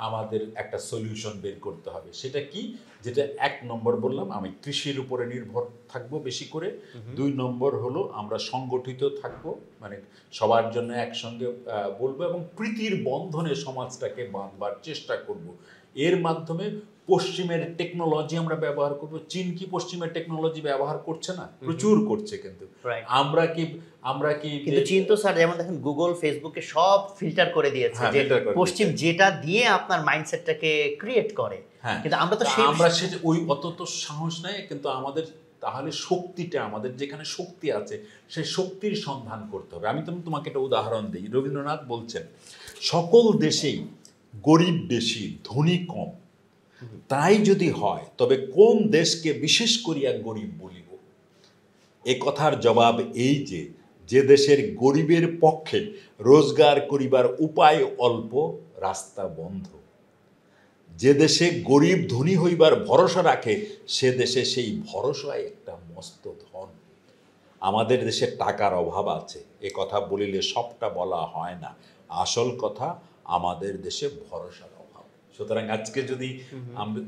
আমাদের একটা সলিউশন বের করতে হবে। সেটা কি? যেটা 1 নম্বর বললাম, আমি কৃষির উপরে নির্ভর থাকবো বেশি করে। 2 নম্বর হলো আমরা সংগঠিত থাকবো, মানে সবার জন্য একসঙ্গে বলবো, এবং প্রীতির বন্ধনে সমাজটাকে বাঁধবার চেষ্টা করব। এর মাধ্যমে পশ্চিমের টেকনোলজি আমরা ব্যবহার করব। চীন কি পশ্চিমের টেকনোলজি ব্যবহার করছে না? প্রচুর করছে, কিন্তু আমরা কি কিন্তু চীন তো স্যার, যেমন দেখেন গুগল, ফেসবুকে সব ফিল্টার করে দিয়েছে, যে পশ্চিম যেটা দিয়ে আপনার মাইন্ডসেটটাকে ক্রিয়েট করে। কিন্তু আমরা তো সেটা ওই অত তো সাহস নাই, কিন্তু আমাদের তাহলে শক্তিটা, আমাদের যেখানে শক্তি আছে সেই শক্তির সন্ধান করতে হবে। আমি তোমাকে একটা উদাহরণ দিই। রবীন্দ্রনাথ বলছেন, সকল দেশেই গরিব বেশি, ধনী কম, তাই যদি হয় তবে কোন দেশকে বিশেষ করিয়া গরিব বলিব? এ কথার জবাব এই যে দেশের গরিবের পক্ষে রোজগার করিবার উপায় অল্প, রাস্তা বন্ধ। যে দেশে গরিব ধনী হইবার ভরসা রাখে, সে দেশে সেই ভরসায় একটা মস্ত ধন। আমাদের দেশে টাকার অভাব আছে, এ কথা বলিলে সবটা বলা হয় না। আসল কথা, আমাদের দেশে ভরসার অভাব। সুতরাং আজকে যদি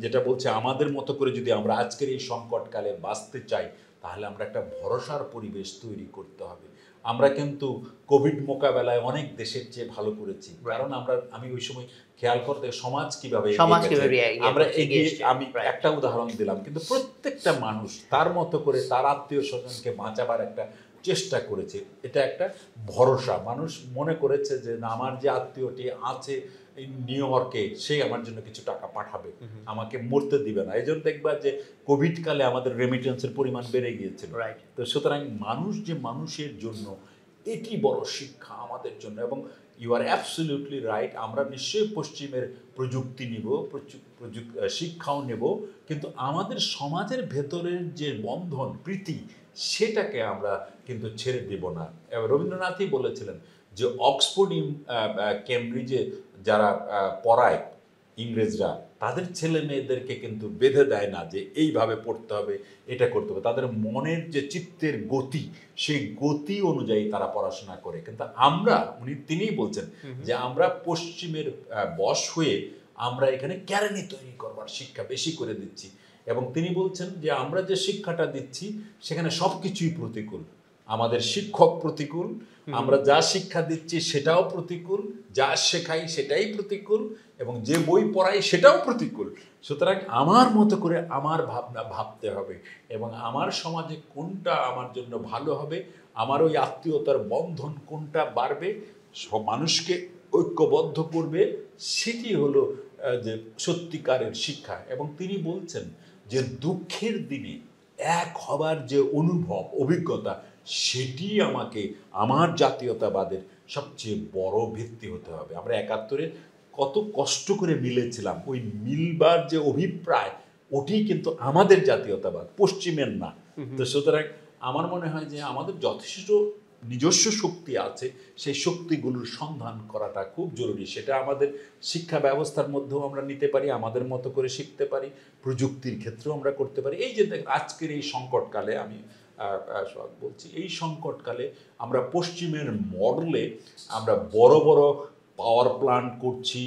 যেটা বলছে, আমাদের মতো করে যদি আমরা আজকের এই সংকটকালে বাঁচতে চাই, তাহলে আমরা একটা ভরসার পরিবেশ তৈরি করতে হবে। আমরা কিন্তু কোভিড মোকাবেলায় অনেক দেশের চেয়ে ভালো করেছি, কারণ আমি ওই সময় খেয়াল করতে সমাজ কিভাবে আমরা এগিয়ে, আমি একটা উদাহরণ দিলাম, কিন্তু প্রত্যেকটা মানুষ তার মতো করে তার আত্মীয় স্বজনকে বাঁচাবার একটা চেষ্টা করেছে। এটা একটা ভরসা, মানুষ মনে করেছে যে না, আমার যে আত্মীয়টি আছে নিউ ইয়র্কে, সে আমার জন্য কিছু টাকা পাঠাবে, আমাকে মরতে দিবে না। এই জন্য দেখবা যে কোভিড কালে আমাদের রেমিটেন্সের পরিমাণ বেড়ে গিয়েছিল। তো সুতরাং মানুষ যে মানুষের জন্য, এটি বড় শিক্ষা আমাদের জন্য। এবং ইউ আর অ্যাবসলিউটলি রাইট, আমরা নিশ্চয়ই পশ্চিমের প্রযুক্তি নিব, শিক্ষাও নেব, কিন্তু আমাদের সমাজের ভেতরের যে বন্ধন প্রীতি, সেটাকে আমরা কিন্তু ছেড়ে দেব না। রবীন্দ্রনাথই বলেছিলেন যে অক্সফোর্ড কেমব্রিজে যারা পড়ায় ইংরেজরা, তাদের ছেলে মেয়েদেরকে কিন্তু বেঁধে দেয় না যে এইভাবে পড়তে হবে, এটা করতে হবে। তাদের মনের যে চিত্তের গতি, সেই গতি অনুযায়ী তারা পড়াশোনা করে। কিন্তু আমরা, তিনিই বলছেন যে আমরা পশ্চিমের বশ হয়ে আমরা এখানে ক্যারানি তৈরি করবার শিক্ষা বেশি করে দিচ্ছি। এবং তিনি বলছেন যে আমরা যে শিক্ষাটা দিচ্ছি সেখানে সব কিছুই প্রতিকূল। আমাদের শিক্ষক প্রতিকূল, আমরা যা শিক্ষা দিচ্ছি সেটাও প্রতিকূল, যা শেখাই সেটাই প্রতিকূল, এবং যে বই পড়াই সেটাও প্রতিকূল। সুতরাং আমার মতো করে আমার ভাবনা ভাবতে হবে, এবং আমার সমাজে কোনটা আমার জন্য ভালো হবে, আমার ওই আত্মীয়তার বন্ধন কোনটা বাড়বে, সব মানুষকে ঐক্যবদ্ধ করবে, সেটি হলো যে সত্যিকারের শিক্ষা। এবং তিনি বলছেন যে দুঃখের দিনে এক হবার যে অনুভব, অভিজ্ঞতা, সেটি আমাকে আমার জাতীয়তাবাদের সবচেয়ে বড় ভিত্তি হতে হবে। আমরা ৭১-এ কত কষ্ট করে মিলেছিলাম, ওই মিলবার যে অভিপ্রায়, ওটি কিন্তু আমাদের জাতীয়তাবাদ, পশ্চিমের না। তো সুতরাং আমার মনে হয় যে আমাদের যথেষ্ট নিজস্ব শক্তি আছে, সেই শক্তিগুলোর সন্ধান করাটা খুব জরুরি। সেটা আমাদের শিক্ষা ব্যবস্থার মধ্যেও আমরা নিতে পারি, আমাদের মতো করে শিখতে পারি, প্রযুক্তির ক্ষেত্রেও আমরা করতে পারি। এই যে আজকের এই সংকটকালে আমি বলছি, এই সংকটকালে আমরা পশ্চিমের মডেলে আমরা বড় বড় পাওয়ার প্ল্যান্ট করছি,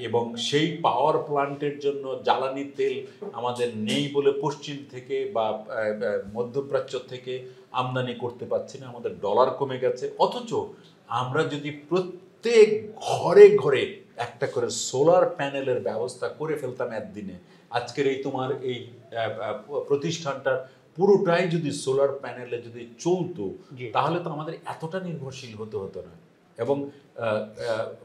এবং সেই পাওয়ার প্ল্যান্টের জন্য জ্বালানি তেল আমাদের নেই বলে পশ্চিম থেকে বা মধ্যপ্রাচ্য থেকে আমদানি করতে পারছি না, আমাদের ডলার কমে গেছে। অথচ আমরা যদি প্রত্যেক ঘরে ঘরে একটা করে সোলার প্যানেলের ব্যবস্থা করে ফেলতাম একদিনে, আজকের এই তোমার এই প্রতিষ্ঠানটার পুরোটাই যদি সোলার প্যানেলে যদি চলতো, তাহলে তো আমাদের এতটা নির্ভরশীল হতে হতো না। এবং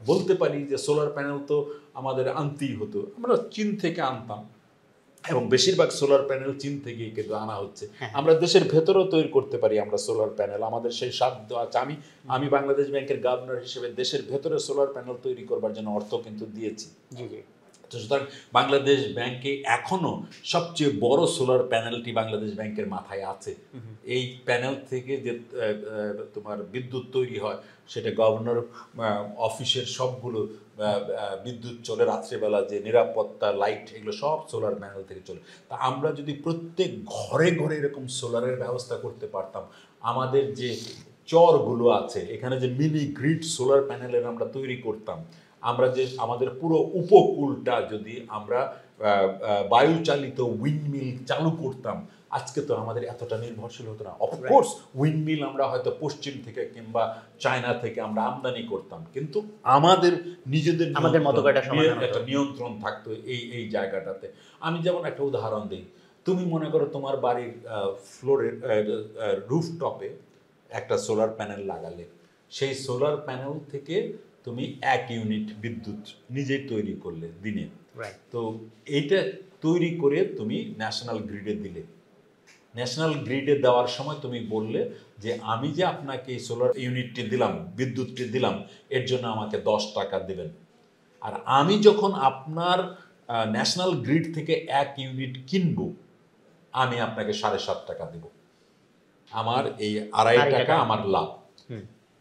বলতে পারি যে সোলার প্যানেল তো আমাদের আনতেই হতো, আমরা চীন থেকে আনতাম, এবং বেশিরভাগ সোলার প্যানেল চীন থেকেই কিন্তু আনা হচ্ছে। আমরা দেশের ভেতরেও তৈরি করতে পারি আমরা সোলার প্যানেল, আমাদের সেই সাধ্য আছে। আমি বাংলাদেশ ব্যাংকের গভর্নর হিসেবে দেশের ভেতরে সোলার প্যানেল তৈরি করবার জন্য অর্থ কিন্তু দিয়েছি। তো সুতরাং বাংলাদেশ ব্যাংকে এখনো সবচেয়ে বড় সোলার প্যানেলটি বাংলাদেশ ব্যাংকের মাথায় আছে। এই প্যানেল থেকে যে তোমার বিদ্যুৎ তৈরি হয়, সেটা গভর্নর অফিসের সবগুলো বিদ্যুৎ চলে, রাত্রেবেলা যে নিরাপত্তা লাইট, এগুলো সব সোলার প্যানেল থেকে চলে। তা আমরা যদি প্রত্যেক ঘরে ঘরে এরকম সোলারের ব্যবস্থা করতে পারতাম, আমাদের যে চরগুলো আছে এখানে যে মিনি গ্রিড সোলার প্যানেলের আমরা তৈরি করতাম, আমরা যে আমাদের পুরো উপকূলটা যদি আমরা বায়ুচালিত উইন্ডমিল চালু করতাম, আজকে তো আমাদের এতটা নির্ভরশীল হতো না। অফকোর্স উইন্ডমিল আমরা হয়তো পশ্চিম থেকে কিংবা চায়না থেকে আমরা আমদানি করতাম, কিন্তু আমাদের নিজেদের মতো একটা নিয়ন্ত্রণ থাকতো এই জায়গাটাতে। আমি যেমন একটা উদাহরণ দিই, তুমি মনে করো তোমার বাড়ির ফ্লোরের রুফটপে একটা সোলার প্যানেল লাগালে, সেই সোলার প্যানেল থেকে তুমি 1 ইউনিট বিদ্যুৎ নিজেই তৈরি করলে দিনে। তো এইটা তৈরি করে তুমি ন্যাশনাল গ্রিডে দিলে। ন্যাশনাল গ্রিডে দেওয়ার সময় তুমি বললে যে আমি যে আপনাকে এই সোলার ইউনিটটি দিলাম, বিদ্যুৎটি দিলাম, এর জন্য আমাকে 10 টাকা দেবেন। আর আমি যখন আপনার ন্যাশনাল গ্রিড থেকে 1 ইউনিট কিনবো, আমি আপনাকে 7.5 টাকা দেব। আমার এই 2.5 টাকা আমার লাভ।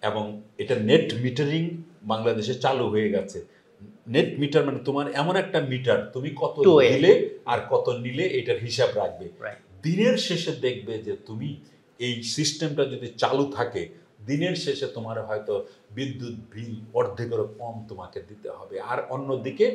এবং এটা নেট মিটারিং বাংলাদেশে চালু হয়ে গেছে। নেট মিটার মানে তোমার এমন একটা মিটার, তুমি কত দিলে আর কত নিলে এটার হিসাব রাখবে। দিনের শেষে দেখবে যে তুমি এই সিস্টেমটা যদি চালু থাকে, দিনের শেষে তোমার হয়তো বিদ্যুৎ বিল অর্ধেকেরও কম তোমাকে দিতে হবে। আর অন্যদিকে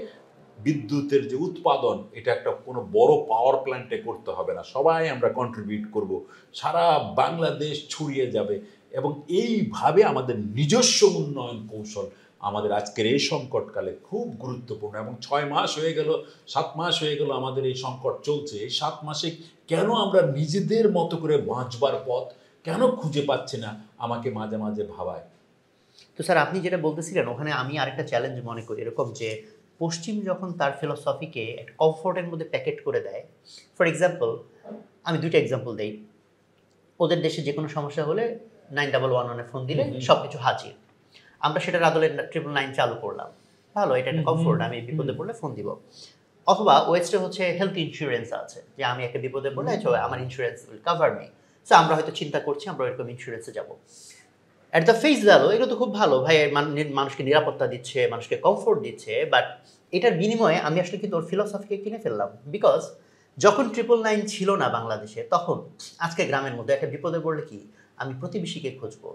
বিদ্যুতের যে উৎপাদন, এটা একটা কোনো বড় পাওয়ার প্ল্যান্টে করতে হবে না, সবাই আমরা কন্ট্রিবিউট করব, সারা বাংলাদেশ ছড়িয়ে যাবে। এবং এইভাবে আমাদের নিজস্ব উন্নয়ন কৌশল আমাদের আজকের এই সংকটকালে খুব গুরুত্বপূর্ণ। এবং 6 মাস হয়ে গেল, 7 মাস হয়ে গেল আমাদের এই সংকট চলছে। এই 7 মাসে কেন আমরা নিজেদের মতো করে বাঁচবার পথ কেন খুঁজে পাচ্ছি না, আমাকে মাঝে মাঝে ভাবায়। তো স্যার আপনি যেটা বলতেছিলেন ওখানে আমি আরেকটা চ্যালেঞ্জ মনে করি এরকম যে পশ্চিম যখন তার ফিলসফিকে একটা কমফোর্টের মধ্যে প্যাকেট করে দেয়, ফর এক্সাম্পল আমি দুইটা এক্সাম্পল দেই। ওদের দেশে যে কোনো সমস্যা হলে 9111 ফোন দিলে সব কিছু হাজির। আমরা সেটার আদলে 999 চালু করলাম, ভালো, এটা একটা কমফোর্ট, আমি বিপদে পড়লে ফোন দিব। অথবা ওয়েস্টে হচ্ছে হেলথ ইন্স্যুরেন্স আছে, যে আমি একটা বিপদে পড়লে আমার insurance will cover me. So আমরা হয়তো চিন্তা করছি আমরা এরকম ইন্স্যুরেন্সে যাব। অ্যাট দ্য ফেস ভ্যালু এগুলো তো খুব ভালো ভাই, মানুষকে নিরাপত্তা দিচ্ছে, মানুষকে কমফোর্ট দিচ্ছে, বাট এটার বিনিময়ে আমি আসলে কিন্তু ওর ফিলসফিকে কিনে ফেললাম। বিকজ যখন 999 ছিল না বাংলাদেশে, তখন আজকে গ্রামের মধ্যে একটা বিপদে পড়লে কি আমি প্রতিবেশীকে খুঁজবো,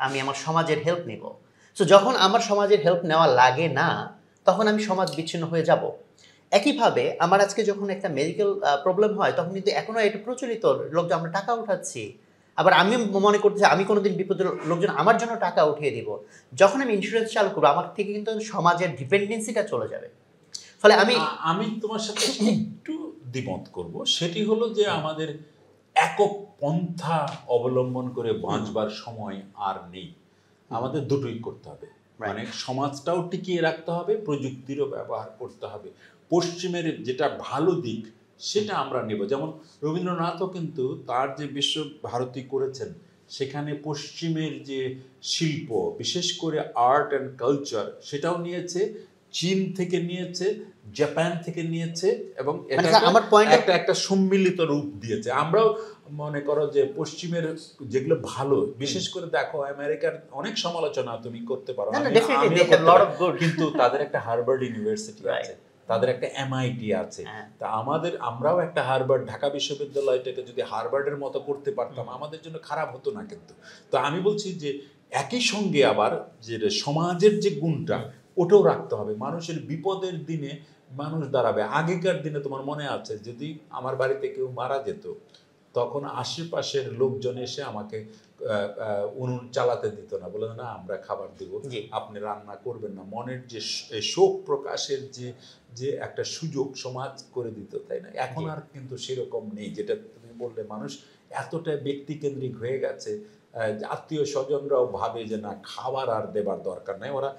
আমি আমার সমাজের হেল্প নিব। সো যখন আমার সমাজের হেল্প নেওয়া লাগে না, তখন আমি সমাজ বিচ্ছিন্ন হয়ে যাব। একইভাবে আমার আজকে যখন একটা মেডিকেল প্রবলেম হয়, তখন কিন্তু এখনও এটা প্রচলিত, লোকজন আমরা টাকা উঠাচ্ছি। আবার আমি মনে করতেছি আমি কোনোদিন বিপদের লোকজন আমার জন্য টাকা উঠিয়ে দিব। যখন আমি ইন্স্যুরেন্স চালু করবো, আমার থেকে কিন্তু সমাজের ডিপেন্ডেন্সিটা চলে যাবে। ফলে আমি তোমার সাথে একটু দ্বিমত করব। সেটি হলো যে আমাদের একক পন্থা অবলম্বন করে বাঁচবার সময় আর নেই। আমাদের দুটোই করতে হবে, মানে সমাজটাও টিকিয়ে রাখতে হবে, প্রযুক্তিরও ব্যবহার করতে হবে। পশ্চিমের যেটা ভালো দিক সেটা আমরা নেব। যেমন রবীন্দ্রনাথও কিন্তু তার যে বিশ্বভারতী করেছেন, সেখানে পশ্চিমের যে শিল্প, বিশেষ করে আর্ট অ্যান্ড কালচার, সেটাও নিয়েছে, চীন থেকে নিয়েছে, জাপান থেকে নিয়েছে, এবং এটা একটা সম্মিলিত রূপ দিয়েছে। আমরাও মনে করো যে পশ্চিমের যেগুলো ভালো, বিশেষ করে দেখো আমেরিকার অনেক সমালোচনা তুমি করতে পারো, কিন্তু তাদের একটা হার্ভার্ড ইউনিভার্সিটি আছে, তাদের একটা এমআইটি আছে। তা আমরাও একটা হার্ভার্ড, ঢাকা বিশ্ববিদ্যালয়টাকে যদি হার্ভার্ডের মতো করতে পারতাম, আমাদের জন্য খারাপ হতো না। কিন্তু তো আমি বলছি যে একই সঙ্গে আবার যে সমাজের যে গুণটা, ওটাও রাখতে হবে। মানুষের বিপদের দিনে মানুষ দাঁড়াবে। আগেকার দিনে তোমার মনে আছে, যদি আমার বাড়িতে কেউ মারা যেত, তখন আশেপাশের লোকজন এসে আমাকে উনুন চালাতে দিত না, বলে না আমরা খাবার দিব, আপনি রান্না করবেন না। মনের যে শোক প্রকাশের যে একটা সুযোগ সমাজ করে দিত, তাই না? এখন আর কিন্তু সেরকম নেই। যেটা তুমি বললে, মানুষ এতটা ব্যক্তিকেন্দ্রিক হয়ে গেছে, আত্মীয় স্বজনরাও ভাবে যে না, খাবার আর দেবার দরকার নাই, ওরা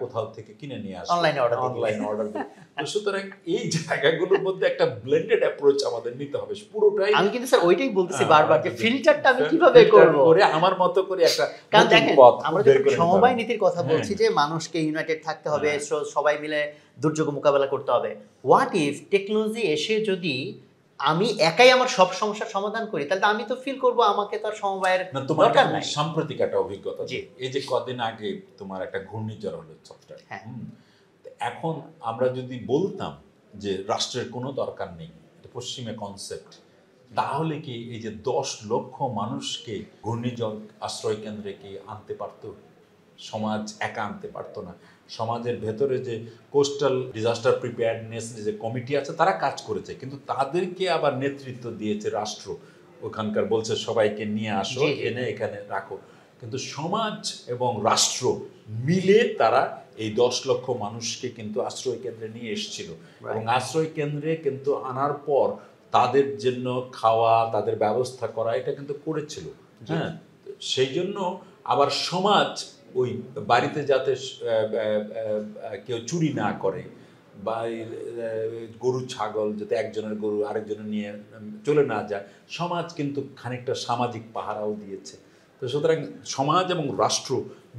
কোথাও থেকে কিনে নিয়ে আসে, অনলাইন অর্ডার দেয়। তো সুতরাং এই জায়গাগুলোর মধ্যে একটা ব্লেন্ডেড অ্যাপ্রোচ আমাদের নিতে হবে পুরোটাই। আমি কিন্তু স্যার ওইটাই বলতেছি বারবার, যে ফিল্টারটা আমি কিভাবে করব, করে আমার মতো করে একটা কারণ দেখেন আমরা যখন সমবায় নীতির কথা বলছি যে মানুষকে ইউনাইটেড থাকতে হবে, সবাই মিলে দুর্যোগ মোকাবেলা করতে হবে। হোয়াট ইফ টেকনোলজি এসে যদি আমি একাই আমার সব সমস্যার সমাধান করি, তাহলে আমি তো ফিল করব আমাকে তো আর সমবায়ের দরকার নাই। সাম্প্রতিক একটা অভিজ্ঞতা, এই যে কদিন আগে তোমার একটা ঘূর্ণিঝড় হলো চট্টগ্রামে। এখন আমরা যদি বলতাম যে রাষ্ট্রের কোনো দরকার নেই, পশ্চিমে কনসেপ্ট, তাহলে কি এই যে 10 লক্ষ মানুষকে ঘূর্ণিঝড় আশ্রয় কেন্দ্রে কি আনতে পারতো? সমাজ একা আনতে পারতো না। সমাজের ভেতরে যে কোস্টাল ডিজাস্টার প্রিপেয়ারনেস যে কমিটি আছে, তারা কাজ করেছে, কিন্তু তাদেরকে আবার নেতৃত্ব দিয়েছে রাষ্ট্র। ওখানকার বলছে সবাইকে নিয়ে আসো, এনে এখানে রাখো। কিন্তু সমাজ এবং রাষ্ট্র মিলে তারা এই 10 লক্ষ মানুষকে কিন্তু আশ্রয় কেন্দ্রে নিয়ে এসেছিল, এবং আশ্রয় কেন্দ্রে কিন্তু আনার পর তাদের জন্য খাওয়া, তাদের ব্যবস্থা করা, এটা কিন্তু করেছিল। হ্যাঁ, সেই জন্য আবার সমাজ ওই বাড়িতে যাতে কেউ চুরি না করে, বা গরু ছাগল যাতে একজনের গরু আরেকজনের নিয়ে চলে না যায়, সমাজ কিন্তু খানিকটা সামাজিক পাহারাও দিয়েছে। তো সুতরাং সমাজ এবং রাষ্ট্র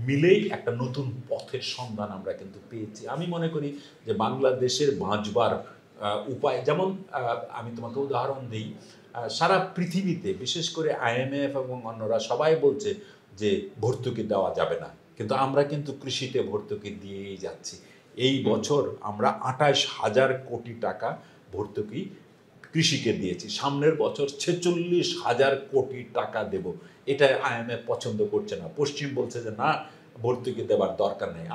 মিলেই একটা নতুন পথের সন্ধান আমরা কিন্তু পেয়েছি। আমি মনে করি যে বাংলাদেশের বাঁচবার উপায়, যেমন আমি তোমাকে উদাহরণ দিই, সারা পৃথিবীতে বিশেষ করে IMF এবং অন্যরা সবাই বলছে যে ভর্তুকি দেওয়া যাবে না, কিন্তু আমরা কিন্তু কৃষিতে ভর্তুকি দিয়েই যাচ্ছি। এই বছর আমরা 28,000 কোটি টাকা ভর্তুকি কৃষিকে দিয়েছি, সামনের বছর 46,000 কোটি টাকা দেব। এটা IMF পছন্দ করছে না। পশ্চিম বলছে যে না, ভর্তুকি দেবার দরকার নেই।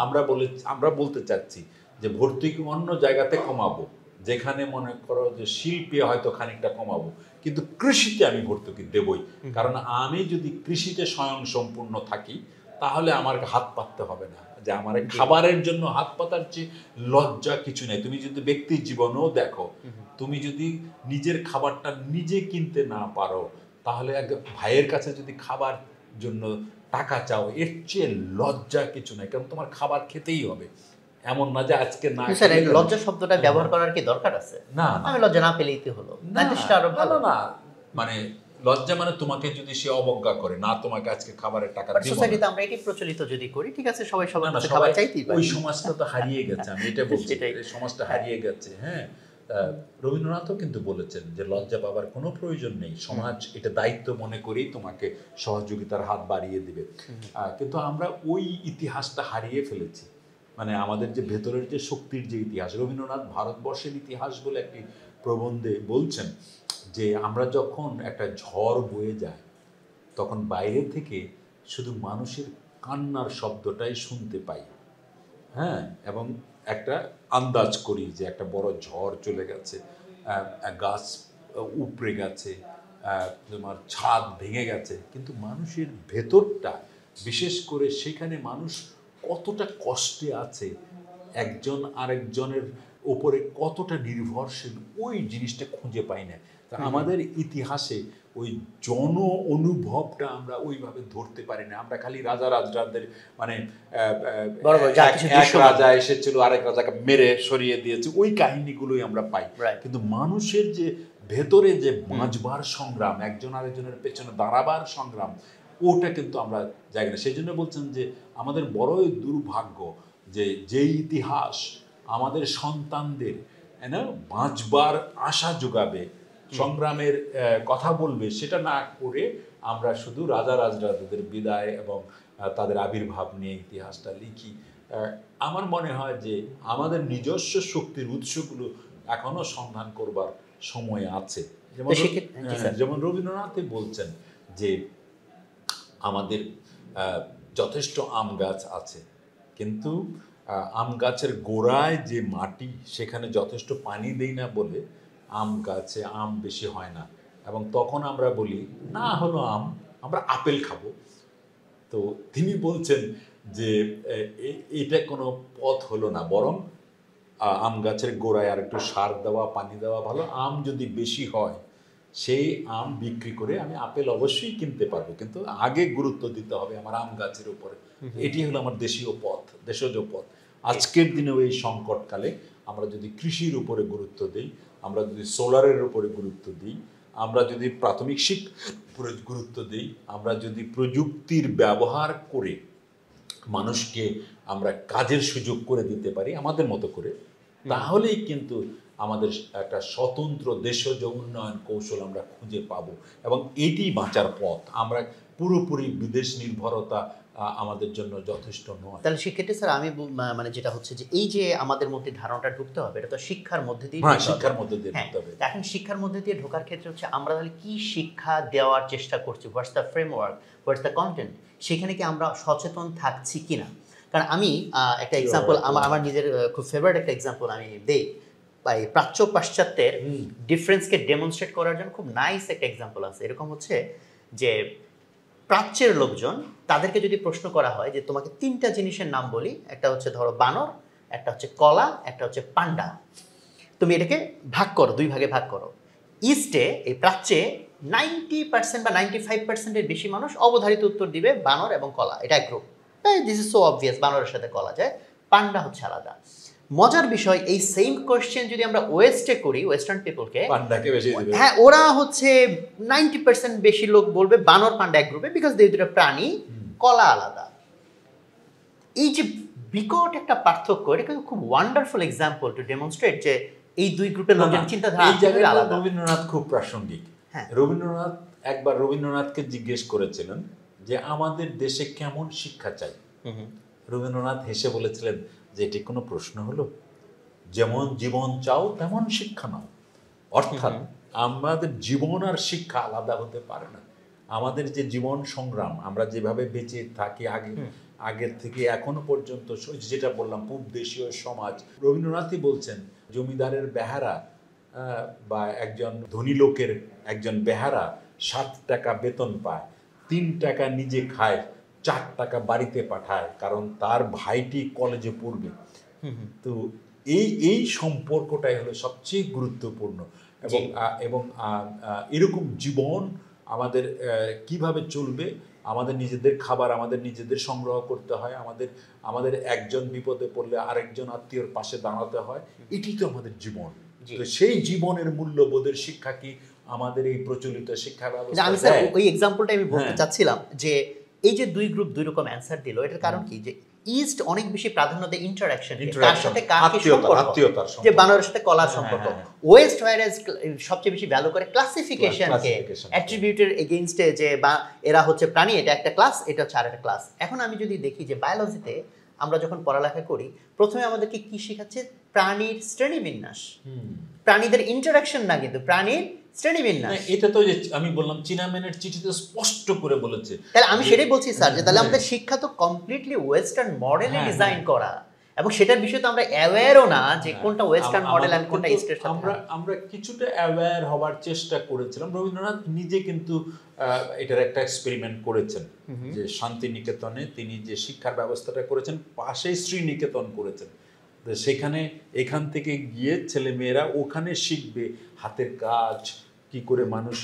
আমরা বলতে চাচ্ছি যে ভর্তুকি অন্য জায়গাতে কমাবো, যেখানে মনে করো যে শিল্পে হয়তো খানিকটা কমাবো, কিন্তু কৃষিতে আমি ভর্তুকি দেবই, কারণ আমি যদি কৃষিতে স্বয়ং সম্পূর্ণ থাকি তাহলে আমার হাত পাততে হবে না। যে আমার খাবারের জন্য হাত পাতার চেয়ে লজ্জা কিছু নেই। তুমি যদি ব্যক্তি জীবনেও দেখো, তুমি যদি নিজের খাবারটা নিজে কিনতে না পারো, তাহলে এক ভাইয়ের কাছে যদি খাবার জন্য টাকা চাও, এর চেয়ে লজ্জা কিছু নাই, কারণ তোমার খাবার খেতেই হবে। এমন না যে আজকে না স্যার এই লজ্জা শব্দটা ব্যবহার করার কি দরকার আছে? না, আমি লজ্জা না পেলেই তো হলো, না সেটা আরো ভালো। না, মানে লজ্জা মানে তোমাকে যদি সে অবজ্ঞা করে, না তোমাকে আজকে খাবারের টাকা দিব না। সোসাইটিতে আমরা এটি প্রচলিত যদি করি, ঠিক আছে, সবাই সবার না, কাছে সবাই খাবার চাইতেই পারে। ওই সমাজটা তো হারিয়ে গেছে, আমি এটা বলছি, সেটাই। এই সমাজটা হারিয়ে গেছে। হ্যাঁ, রবীন্দ্রনাথও কিন্তু বলেছেন যে লজ্জা পাবার কোনো প্রয়োজন নেই, সমাজ এটা দায়িত্ব মনে করেই তোমাকে সহযোগিতার হাত বাড়িয়ে দিবে। কিন্তু আমরা ওই ইতিহাসটা হারিয়ে ফেলেছি, মানে আমাদের যে ভেতরের যে শক্তির যে ইতিহাস। রবীন্দ্রনাথ ভারতবর্ষের ইতিহাস বলে একটি প্রবন্ধে বলছেন যে আমরা যখন একটা ঝড় বয়ে যায়, তখন বাইরে থেকে শুধু মানুষের কান্নার শব্দটাই শুনতে পাই। হ্যাঁ, এবং একটা আন্দাজ করি যে একটা বড় ঝড় চলে গেছে, গাছ উপড়ে গেছে, তোমার ছাদ ভেঙে গেছে, কিন্তু মানুষের ভেতরটা, বিশেষ করে সেখানে মানুষ কতটা কষ্টে আছে, একজন আরেকজনের ওপরে কতটা নির্ভরশীল, ওই জিনিসটা খুঁজে পাই না। তা আমাদের ইতিহাসে ওই জন অনুভবটা আমরা ওইভাবে ধরতে পারি না। আমরা খালি রাজা রাজরাদের, মানে এক রাজা এসেছিল আরেক রাজাকে মেরে সরিয়ে দিয়েছে, ওই কাহিনীগুলোই আমরা পাই। কিন্তু মানুষের যে ভেতরে যে বাঁচবার সংগ্রাম, একজন আরেকজনের পেছনে দাঁড়াবার সংগ্রাম, ওটা কিন্তু আমরা জানি না। সেই জন্য বলছেন যে আমাদের বড়ই দুর্ভাগ্য যে যেই ইতিহাস আমাদের সন্তানদের বাঁচবার আশা যোগাবে, সংগ্রামের কথা বলবে, সেটা না করে আমরা শুধু রাজা রাজরাজাদের বিদায় এবং তাদের আবির্ভাব নিয়ে ইতিহাসটা লিখি। আমার মনে হয় যে আমাদের নিজস্ব শক্তির উৎসগুলো এখনো সন্ধান করবার সময় আছে। যেমন রবীন্দ্রনাথই বলছেন যে আমাদের যথেষ্ট আম গাছ আছে, কিন্তু আম গাছের গোড়ায় যে মাটি, সেখানে যথেষ্ট পানি দেই না বলে আম গাছে আম বেশি হয় না, এবং তখন আমরা বলি না হলো আম, আমরা আপেল খাবো। তো তিনি বলছেন যে এটা কোনো পথ হলো না, বরং আম গাছের গোড়ায় আর একটু সার দেওয়া, পানি দেওয়া ভালো। আম যদি বেশি হয়, সেই আম বিক্রি করে আমি আপেল অবশ্যই কিনতে পারবো, কিন্তু আগে গুরুত্ব দিতে হবে আমার আম গাছের উপরে। এটি হলো আমার দেশীয় পথ, দেশজ পথ। আজকের দিনেও এই সংকটকালে আমরা যদি কৃষির উপরে গুরুত্ব দিই, আমরা যদি সোলারের উপরে গুরুত্ব দিই, আমরা যদি প্রাথমিক শিক্ষার উপরে গুরুত্ব দিই, আমরা যদি প্রযুক্তির ব্যবহার করে মানুষকে আমরা কাজের সুযোগ করে দিতে পারি আমাদের মতো করে, তাহলেই কিন্তু আমাদের একটা স্বতন্ত্র দেশজ উন্নয়ন কৌশল আমরা খুঁজে পাবো, এবং এটি বাঁচার পথ। আমরা পুরোপুরি বিদেশ নির্ভরতা আমাদের জন্য যথেষ্ট নয়। তাহলে সেক্ষেত্রে স্যার আমি মানে যেটা হচ্ছে যে এই যে আমাদের মধ্যে ধারণাটা ঢুকতে হবে, এটা তো শিক্ষার মধ্যে দিয়ে, শিক্ষার মধ্যে দিয়ে ঢুকতে হবে। এখন শিক্ষার মধ্যে দিয়ে ঢোকার ক্ষেত্রে হচ্ছে আমরা তাহলে কি শিক্ষা দেওয়ার চেষ্টা করছি, what's the framework, what's the content, সেখানে কি আমরা সচেতন থাকছি কিনা? কারণ আমি একটা এক্সাম্পল, আমার নিজের খুব ফেভারিট একটা এক্সাম্পল আমি দেই, প্রাচ্য পাশ্চাত্যের ডিফারেন্সকে ডেমনস্ট্রেট করার জন্য খুব নাইস একটা এক্সাম্পল আছে। এরকম হচ্ছে যে প্রাচ্যের লোকজন, তাদেরকে যদি প্রশ্ন করা হয় যে তোমাকে তিনটা জিনিসের নাম বলি, একটা হচ্ছে ধরো বানর, একটা হচ্ছে কলা, একটা হচ্ছে পান্ডা, তুমি এটাকে ভাগ করো, দুই ভাগে ভাগ করো। ইস্টে, এই প্রাচ্যে 90% বা 95%-এর বেশি মানুষ অবধারিত উত্তর দিবে বানর এবং কলা, এটা এক group. This is so obvious, বানরের সাথে কলা যায়, পান্ডা হচ্ছে আলাদা। মজার বিষয়, এই সেম কোয়েশ্চেন যদি আমরা ওয়েস্টে করি, ওয়েস্টার্ন পিপলকে, পান্ডাকে বেশি দিবে। হ্যাঁ, ওরা হচ্ছে 90% বেশি লোক বলবে বানর পান্ডা এক গ্রুপে, বিকজ দুই দুটো প্রাণী, কলা আলাদা। এই যে বিকট একটা পার্থক্য, এটা কিন্তু খুব ওয়ান্ডারফুল এক্সাম্পল টু ডেমনস্ট্রেট যে এই দুই গ্রুপের লোকের চিন্তাধারা আলাদা। রবীন্দ্রনাথ খুব প্রাসঙ্গিক। রবীন্দ্রনাথকে জিজ্ঞেস করেছিলেন যে আমাদের দেশে কেমন শিক্ষা চাই। রবীন্দ্রনাথ হেসে বলেছিলেন যে এটি কোনো প্রশ্ন হলো, যেমন জীবন চাও তেমন শিক্ষা নাও। অর্থাৎ আমাদের জীবন আর শিক্ষা আলাদা হতে পারে না। আমাদের যে জীবন সংগ্রাম, আমরা যেভাবে বেঁচে থাকি আগের থেকে এখনো পর্যন্ত, যেটা বললাম পূব দেশীয় সমাজ, রবীন্দ্রনাথই বলছেন জমিদারের বেহারা বা একজন ধনী লোকের একজন বেহারা 7 টাকা বেতন পায়, 3 টাকা নিজে খায়, 4 টাকা বাড়িতে পাঠায়, কারণ তার ভাইটি কলেজে পড়বে। তো এই সম্পর্কটাই হলো সবচেয়ে গুরুত্বপূর্ণ। এবং এরকম জীবন আমাদের কিভাবে চলবে, আমাদের নিজেদের খাবার আমাদের নিজেদের সংগ্রহ করতে হয়, আমাদের একজন বিপদে পড়লে আরেকজন আত্মীয়র পাশে দাঁড়াতে হয়, এটি তো আমাদের জীবন। তো সেই জীবনের মূল্যবোধের শিক্ষা কি আমাদের এই প্রচলিত শিক্ষা ব্যবস্থা? আমি স্যার ওই এক্সাম্পলটা আমি বলতে চাচ্ছিলাম যে এই যে দুই গ্রুপ দুই রকম অ্যান্সার দিল, এটার কারণ কি যে ইস্ট অনেক বেশি প্রাধান্য দেয় ইন্টারাকশন, কার সাথে কার কি সম্পর্ক, যে বানরের সাথে কলার সম্পর্ক। ওয়েস্ট হোয়ারাস সবচেয়ে বেশি ভ্যালু করে ক্লাসিফিকেশনকে, অ্যাট্রিবিউটের এগেইনস্টে, যে বা এরা হচ্ছে প্রাণী, এটা একটা ক্লাস, এটা হচ্ছে আরেকটা ক্লাস। এখন আমি যদি দেখি যে বায়োলজিতে আমরা যখন পড়ালেখা করি, প্রথমে আমাদেরকে কি শেখাচ্ছে? প্রাণীর শ্রেণীবিন্যাস, প্রাণীদের ইন্টারাকশন না, কিন্তু প্রাণীর শ্রেণীবিন্যাস। এটা তো আমি বললাম চিনাম্যানের চিঠিতে স্পষ্ট করে বলেছে। তাহলে আমি সেটাই বলছি স্যার, যে তাহলে আমাদের শিক্ষা তো কমপ্লিটলি ওয়েস্টার্ন মডেলে ডিজাইন করা, এবং সেটার বিষয়ে তো আমরা অ্যাওয়্যারও না যে কোনটা ওয়েস্টার্ন মডেল আর কোনটা ইস্টের সাথে। আমরা কিছুটা অ্যাওয়্যার হবার চেষ্টা করেছিলাম। রবীন্দ্রনাথ নিজে কিন্তু এটার একটা এক্সপেরিমেন্ট করেছেন, যে শান্তিনিকেতনে তিনি যে শিক্ষার ব্যবস্থাটা করেছেন, পাশে শ্রীনিকেতন করেছেন। সেখানে এখান থেকে গিয়ে ছেলেমেয়েরা ওখানে শিখবে হাতের কাজ, কি করে মানুষ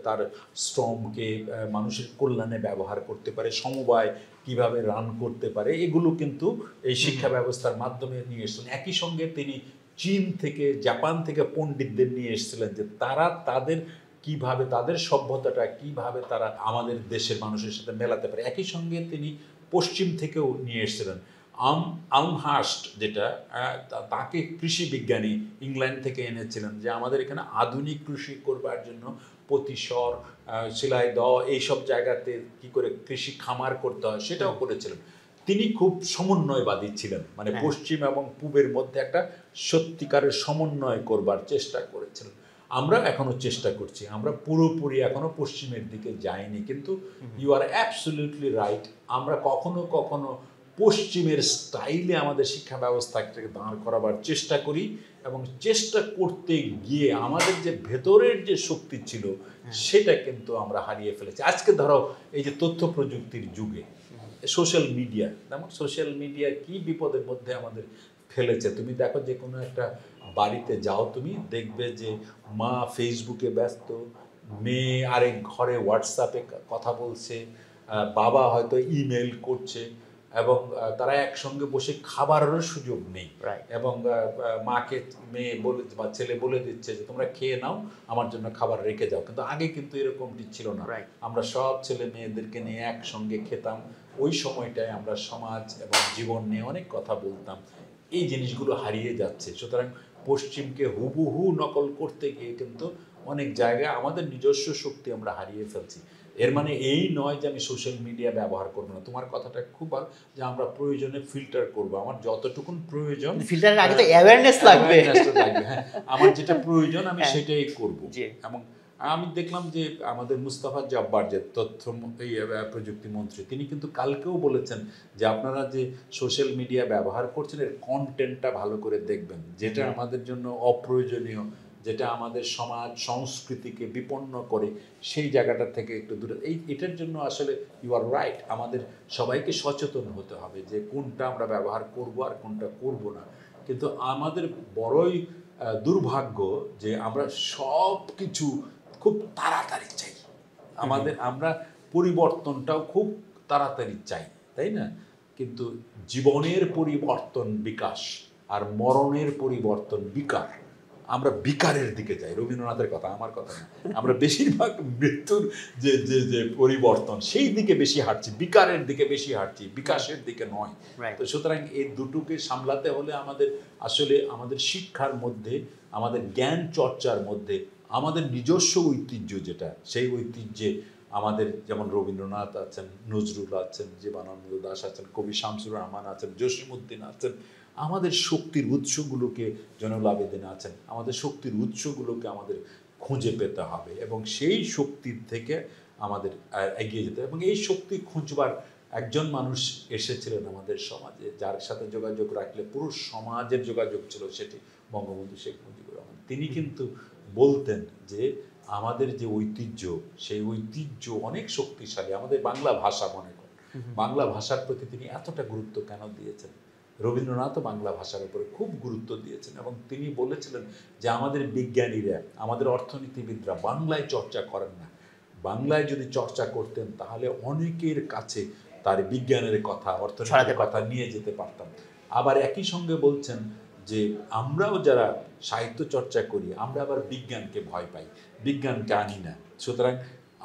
তার শ্রমকে মানুষের কল্যাণে ব্যবহার করতে পারে, সমবায় কিভাবে রান করতে পারে, এগুলো কিন্তু এই শিক্ষা ব্যবস্থার মাধ্যমে নিয়ে এসেছিলেন। একই সঙ্গে তিনি চীন থেকে, জাপান থেকে পণ্ডিতদের নিয়ে এসেছিলেন, যে তারা তাদের কিভাবে তাদের সভ্যতাটা কিভাবে তারা আমাদের দেশের মানুষের সাথে মেলাতে পারে। একই সঙ্গে তিনি পশ্চিম থেকেও নিয়ে এসেছিলেন। আমহার্স্ট যেটা, তাকে কৃষি বিজ্ঞানী ইংল্যান্ড থেকে এনেছিলেন, যে আমাদের এখানে আধুনিক কৃষি করবার জন্য প্রতিশর, সেলাই দেওয়া, এইসব জায়গাতে কি করে কৃষি খামার করতে হয় সেটাও করেছিলেন। তিনি খুব সমন্বয়বাদী ছিলেন, মানে পশ্চিম এবং পূবের মধ্যে একটা সত্যিকারের সমন্বয় করবার চেষ্টা করেছিলেন। আমরা এখনো চেষ্টা করছি, আমরা পুরোপুরি এখনো পশ্চিমের দিকে যাইনি, কিন্তু ইউ আর অ্যাবসলিউটলি রাইট, আমরা কখনো কখনো পশ্চিমের স্টাইলে আমাদের শিক্ষা ব্যবস্থাকে দাঁড় করাবার চেষ্টা করি, এবং চেষ্টা করতে গিয়ে আমাদের যে ভেতরের যে শক্তি ছিল সেটা কিন্তু আমরা হারিয়ে ফেলেছি। আজকে ধরো এই যে তথ্য প্রযুক্তির যুগে সোশ্যাল মিডিয়া, যেমন সোশ্যাল মিডিয়া কি বিপদের মধ্যে আমাদের ফেলেছে। তুমি দেখো যে কোনো একটা বাড়িতে যাও, তুমি দেখবে যে মা ফেসবুকে ব্যস্ত, মেয়ে আরেক ঘরে হোয়াটসঅ্যাপে কথা বলছে, বাবা হয়তো ইমেল করছে, এবং তারা একসঙ্গে বসে খাবারেরও সুযোগ নেই, এবং মাকে মেয়ে বলে বা ছেলে বলে দিচ্ছে যে তোমরা খেয়ে নাও, আমার জন্য খাবার রেখে যাও। কিন্তু আগে কিন্তু এরকমটি ছিল না, আমরা সব ছেলে মেয়েদেরকে নিয়ে একসঙ্গে খেতাম। ওই সময়টায় আমরা সমাজ এবং জীবন নিয়ে অনেক কথা বলতাম। এই জিনিসগুলো হারিয়ে যাচ্ছে। সুতরাং পশ্চিমকে হুবহু নকল করতে গিয়ে কিন্তু অনেক জায়গায় আমাদের নিজস্ব শক্তি আমরা হারিয়ে ফেলছি। এর মানে এই নয় যে আমি সোশ্যাল মিডিয়া ব্যবহার করবো না। তোমার কথাটা খুব ভালো, যে আমরা প্রয়োজনে ফিল্টার করবো, আমার যতটুকুন প্রয়োজন, ফিল্টারের আগে তো অ্যাওয়ারনেস লাগবে। হ্যাঁ, আমার যেটা প্রয়োজন আমি সেটাই করব। এবং আমি দেখলাম যে আমাদের মুস্তাফা জব্বার, যে তথ্য প্রযুক্তি মন্ত্রী, তিনি কিন্তু কালকেও বলেছেন যে আপনারা যে সোশ্যাল মিডিয়া ব্যবহার করছেন এর কন্টেন্টটা ভালো করে দেখবেন, যেটা আমাদের জন্য অপ্রয়োজনীয়, যেটা আমাদের সমাজ সংস্কৃতিকে বিপন্ন করে, সেই জায়গাটা থেকে একটু দূরে। এটার জন্য আসলে ইউ আর রাইট, আমাদের সবাইকে সচেতন হতে হবে যে কোনটা আমরা ব্যবহার করব আর কোনটা করব না। কিন্তু আমাদের বড়ই দুর্ভাগ্য যে আমরা সব কিছু খুব তাড়াতাড়ি চাই, আমরা পরিবর্তনটাও খুব তাড়াতাড়ি চাই, তাই না? কিন্তু জীবনের পরিবর্তন বিকাশ, আর মরণের পরিবর্তন বিকার। আমরা বিকারের দিকে যাই, রবীন্দ্রনাথের কথা, আমার কথা না। আমরা বেশিরভাগ মৃত্যুর যে যে যে পরিবর্তন সেই দিকে বেশি হাঁটছি, বিকারের দিকে বেশি হাঁটছি, বিকাশের দিকে নয়। তো সুতরাং এই দুটোকে সামলাতে হলে আমাদের আসলে আমাদের শিক্ষার মধ্যে, আমাদের জ্ঞান চর্চার মধ্যে আমাদের নিজস্ব ঐতিহ্য যেটা, সেই ঐতিহ্যে আমাদের যেমন রবীন্দ্রনাথ আছেন, নজরুল আছেন, জীবনানন্দ দাশ আছেন, কবি শামসুর রহমান আছেন, জসীমউদ্দিন আছেন, আমাদের শক্তির উৎসগুলোকে, জয়নুল আবেদিন আছেন, আমাদের শক্তির উৎসগুলোকে আমাদের খুঁজে পেতে হবে, এবং সেই শক্তির থেকে আমাদের এগিয়ে যেতে হবে। এবং এই শক্তি খুঁজবার একজন মানুষ এসেছিলেন আমাদের সমাজে, যার সাথে যোগাযোগ রাখলে পুরো সমাজের যোগাযোগ ছিল, সেটি বঙ্গবন্ধু শেখ মুজিবুর রহমান। তিনি কিন্তু বলতেন যে আমাদের যে ঐতিহ্য, সেই ঐতিহ্য অনেক শক্তিশালী। আমাদের বাংলা ভাষা মনে করেন, বাংলা ভাষার প্রতি তিনি এতটা গুরুত্ব কেন দিয়েছেন? রবীন্দ্রনাথও বাংলা ভাষার উপরে খুব গুরুত্ব দিয়েছেন এবং তিনি বলেছিলেন যে আমাদের বিজ্ঞানীরা, আমাদের অর্থনীতিবিদরা বাংলায় চর্চা করেন না। বাংলায় যদি চর্চা করতেন তাহলে অনেকের কাছে তার বিজ্ঞানের কথা, অর্থনীতির কথা নিয়ে যেতে পারতাম। আবার একই সঙ্গে বলছেন যে আমরাও যারা সাহিত্য চর্চা করি, আমরা আবার বিজ্ঞানকে ভয় পাই, বিজ্ঞানকে আনি না। সুতরাং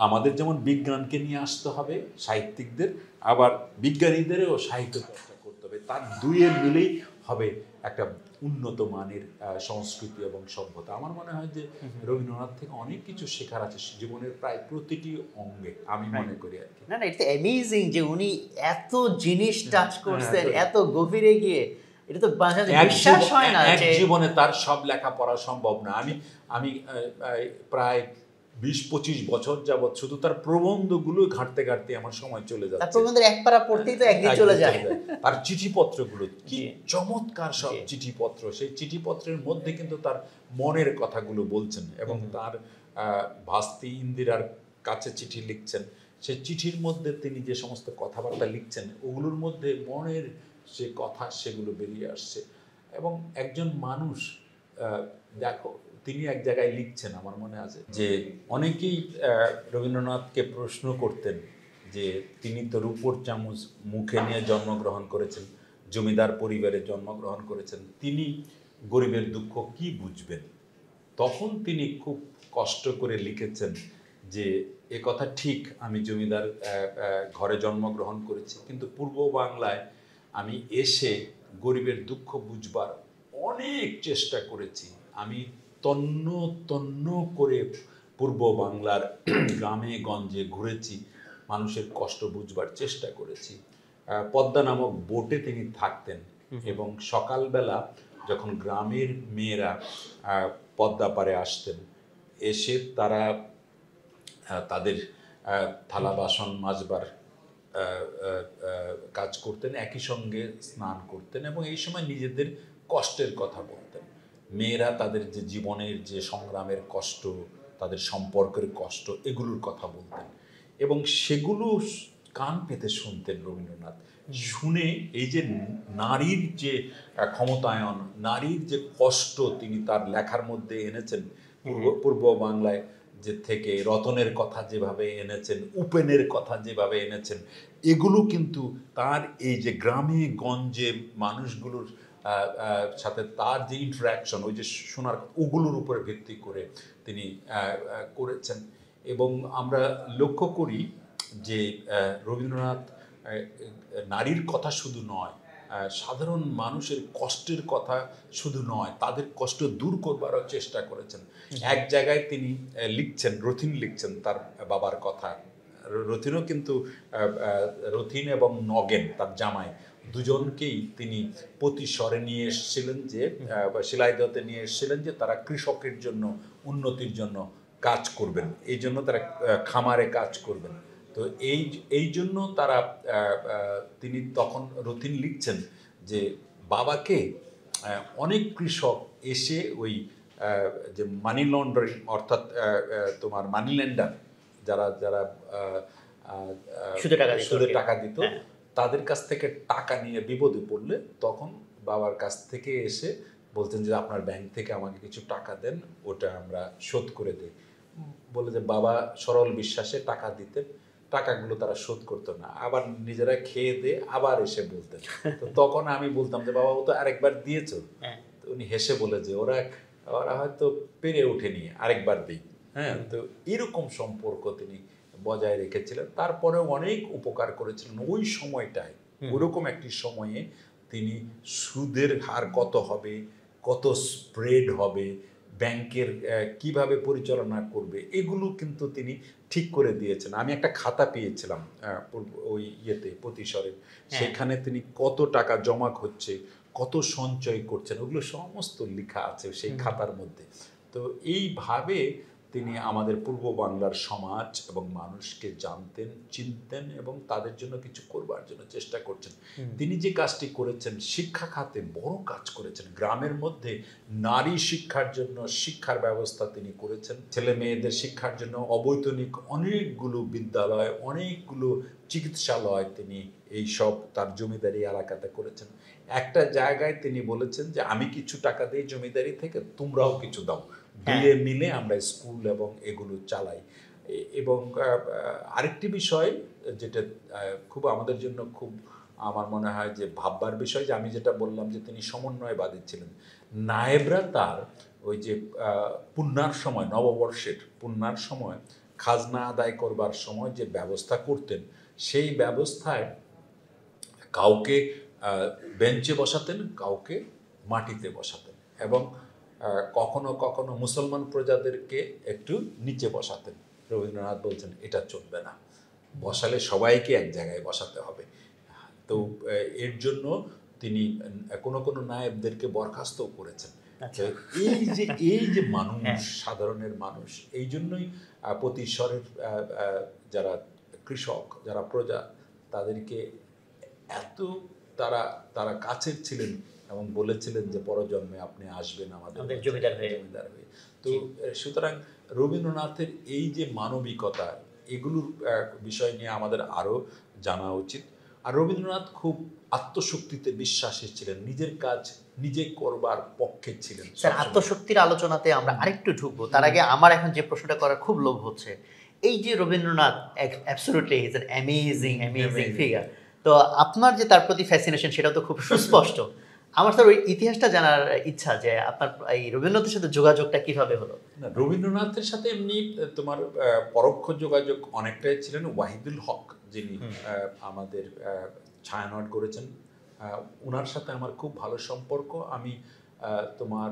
আমাদের যেমন বিজ্ঞানকে নিয়ে আসতে হবে সাহিত্যিকদের, আবার বিজ্ঞানীদেরও সাহিত্য চর্চা করতে হবে। তার দুইয়ের মিলেই হবে একটা উন্নত মানের সংস্কৃতি এবং সভ্যতা। আমার মনে হয় যে রবীন্দ্রনাথ থেকে অনেক কিছু শেখার আছে জীবনের প্রায় প্রতিটি অঙ্গে, আমি মনে করি আর কি। না না, ইটস অ্যামেজিং যে উনি এত জিনিস টাচ করছেন, এত গভীরে গিয়ে, এটা তো বিশ্বাস হয় না এক জীবনে তার সব লেখা পড়া সম্ভব না। আমি প্রায় 20-25 বছর যাবৎ শুধু তার প্রবন্ধগুলো ঘাঁটতে ঘাঁটতে আমার সময় চলে যাচ্ছে। তার প্রবন্ধের এক পারা পড়তেই তো একদিন চলে যায়। তার চিঠিপত্রগুলো কি চমৎকার সব চিঠিপত্র। সেই চিঠিপত্রের মধ্যে কিন্তু তার মনের কথাগুলো বলছেন এবং তার ভাস্তি ইন্দিরার কাছে চিঠি লিখছেন। সেই চিঠির মধ্যে তিনি যে সমস্ত কথাবার্তা লিখছেন, ওগুলোর মধ্যে মনের যে কথা সেগুলো বেরিয়ে আসছে। এবং একজন মানুষ, দেখো তিনি এক জায়গায় লিখছেন, আমার মনে আছে যে অনেকেই রবীন্দ্রনাথকে প্রশ্ন করতেন যে তিনি তো রূপোর চামচ মুখে নিয়ে জন্মগ্রহণ করেছেন, জমিদার পরিবারে জন্মগ্রহণ করেছেন, তিনি গরিবের দুঃখ কি বুঝবেন? তখন তিনি খুব কষ্ট করে লিখেছেন যে এ কথা ঠিক, আমি জমিদার ঘরে জন্মগ্রহণ করেছি, কিন্তু পূর্ব বাংলায় আমি এসে গরিবের দুঃখ বুঝবার অনেক চেষ্টা করেছি। আমি তন্ন তন্ন করে পূর্ব বাংলার গ্রামে গঞ্জে ঘুরেছি, মানুষের কষ্ট বুঝবার চেষ্টা করেছি। পদ্মা নামক বোটে তিনি থাকতেন এবং সকালবেলা যখন গ্রামের মেয়েরা পদ্মা পাড়ে আসতেন, এসে তারা তাদের থালা বাসন মাজবার কাজ করতেন, একই সঙ্গে স্নান করতেন এবং এই সময় নিজেদের কষ্টের কথা বলতেন। মেয়েরা তাদের যে জীবনের যে সংগ্রামের কষ্ট, তাদের সম্পর্কের কষ্ট, এগুলোর কথা বলতেন এবং সেগুলো কান পেতে শুনতেন রবীন্দ্রনাথ। শুনে এই যে নারীর যে ক্ষমতায়ন, নারীর যে কষ্ট তিনি তার লেখার মধ্যে এনেছেন, পূর্ব বাংলায় যে থেকে রতনের কথা যেভাবে এনেছেন, উপেনের কথা যেভাবে এনেছেন, এগুলো কিন্তু তার এই যে গ্রামে গঞ্জে মানুষগুলোর সাথে তার যে ইন্টারাকশন, ওই যে শোনার, ওগুলোর উপরে ভিত্তি করে তিনি করেছেন। এবং আমরা লক্ষ্য করি যে রবীন্দ্রনাথ নারীর কথা শুধু নয়, সাধারণ মানুষের কষ্টের কথা শুধু নয়, তাদের কষ্ট দূর করবারও চেষ্টা করেছেন। এক জায়গায় তিনি লিখছেন, রথিন লিখছেন তার বাবার কথা। রথিনও কিন্তু, রথিন এবং নগেন তার জামাই, দুজনকেই তিনি প্রতিস্বরে নিয়ে এসেছিলেন, যে শিলাইদতে নিয়ে এসেছিলেন যে তারা কৃষকের জন্য, উন্নতির জন্য কাজ করবেন, এই জন্য তারা খামারে কাজ করবেন। তো এই জন্য তারা তিনি তখন রথিন লিখছেন যে বাবাকে অনেক কৃষক এসে ওই যে মানি লন্ডারিং, অর্থাৎ তোমার মানি লেন্ডার, যারা যারা সুদের টাকা দিত, তাদের কাছ থেকে টাকা নিয়ে বিপদে পড়লে তখন বাবার কাছ থেকে এসে বলতেন যে আপনার ব্যাংক থেকে আমাকে কিছু টাকা দেন, ওটা আমরা শোধ করে দিই। বলে যে বাবা সরল বিশ্বাসে টাকা দিতেন, টাকাগুলো তারা শোধ করতো না, আবার নিজেরা খেয়ে দিয়ে আবার এসে বলতেন। তো তখন আমি বলতাম যে বাবা, ও তো আরেকবার দিয়েছ। তো উনি হেসে বলে যে ওরা হয়তো পেরে ওঠেনি, আরেকবার দিই। হ্যাঁ, তো এরকম সম্পর্ক তিনি বজায় রেখেছিলেন। তারপরেও অনেক উপকার করেছিলেন ওই সময়টায়। ওরকম একটি সময়ে তিনি সুদের হার কত হবে, কত স্প্রেড হবে, ব্যাংকের কিভাবে পরিচালনা করবে, এগুলো কিন্তু তিনি ঠিক করে দিয়েছেন। আমি একটা খাতা পেয়েছিলাম ওই প্রতিস্বরে, সেখানে তিনি কত টাকা জমা হচ্ছে, কত সঞ্চয় করছেন, ওগুলো সমস্ত লেখা আছে সেই খাতার মধ্যে। তো এইভাবে তিনি আমাদের পূর্ব বাংলার সমাজ এবং মানুষকে জানতেন, চিনতেন এবং তাদের জন্য কিছু করবার জন্য চেষ্টা করছেন। তিনি যে কাজটি করেছেন, শিক্ষা খাতে বড় কাজ করেছেন। গ্রামের মধ্যে নারী শিক্ষার জন্য শিক্ষার ব্যবস্থা তিনি করেছেন। ছেলে মেয়েদের শিক্ষার জন্য অবৈতনিক অনেকগুলো বিদ্যালয়, অনেকগুলো চিকিৎসালয় তিনি এই সব তার জমিদারি এলাকাতে করেছেন। একটা জায়গায় তিনি বলেছেন যে আমি কিছু টাকা দিই জমিদারি থেকে, তোমরাও কিছু দাও, দুয়ে মিলে আমরা স্কুল এবং এগুলো চালাই। এবং আরেকটি বিষয় যেটা খুব আমাদের জন্য খুব আমার মনে হয় যে ভাববার বিষয়, যে আমি যেটা বললাম যে তিনি সমন্বয়বাদী ছিলেন। নায়েবরা তার ওই যে পুণ্যার সময়, নববর্ষের পুণ্যার সময় খাজনা আদায় করবার সময় যে ব্যবস্থা করতেন, সেই ব্যবস্থায় কাউকে বেঞ্চে বসাতেন, কাউকে মাটিতে বসাতেন, এবং কখনো কখনো মুসলমান প্রজাদেরকে একটু নিচে বসাতেন। রবীন্দ্রনাথ বলছেন এটা চলবে না, বসালে সবাইকে এক জায়গায় বসাতে হবে। তো এর জন্য তিনি কোনো কোনো নায়েবদেরকে বরখাস্তও করেছেন। এই যে মানুষ, সাধারণের মানুষ, এই জন্যই প্রতিশ্বরের যারা কৃষক, যারা প্রজা, তাদেরকে এত তারা কাছের ছিলেন এবং বলেছিলেন যে পরজন্মে আপনি আসবেন আমাদের জমিদার হয়ে। তো সুতরাং রবীন্দ্রনাথের এই যে মানবিকতা, এগুলোর বিষয় নিয়ে আমাদের আরও জানা উচিত। আর রবীন্দ্রনাথ খুব আত্মশক্তিতে বিশ্বাসী ছিলেন, নিজের কাজ নিজে করবার পক্ষে ছিলেন। স্যার, আত্মশক্তির আলোচনাতে আমরা আরেকটু ঢুকবো, তার আগে আমার এখন যে প্রশ্নটা করার খুব লোভ হচ্ছে, এই যে Rabindranath absolutely is an amazing figure, তো আপনার যে তার প্রতি ফ্যাসিনেশন সেটা তো খুব সুস্পষ্ট। আমার স্যার ওই ইতিহাসটা জানার ইচ্ছা, যে আপনার এই রবীন্দ্রনাথের সাথে যোগাযোগটা কিভাবে হলো? রবীন্দ্রনাথের সাথে এমনি তোমার পরোক্ষ যোগাযোগ অনেকটাই ছিলেন ওয়াহিদুল হক, যিনি আমাদের ছায়ানট করেছেন। ওনার সাথে আমার খুব ভালো সম্পর্ক। আমি তোমার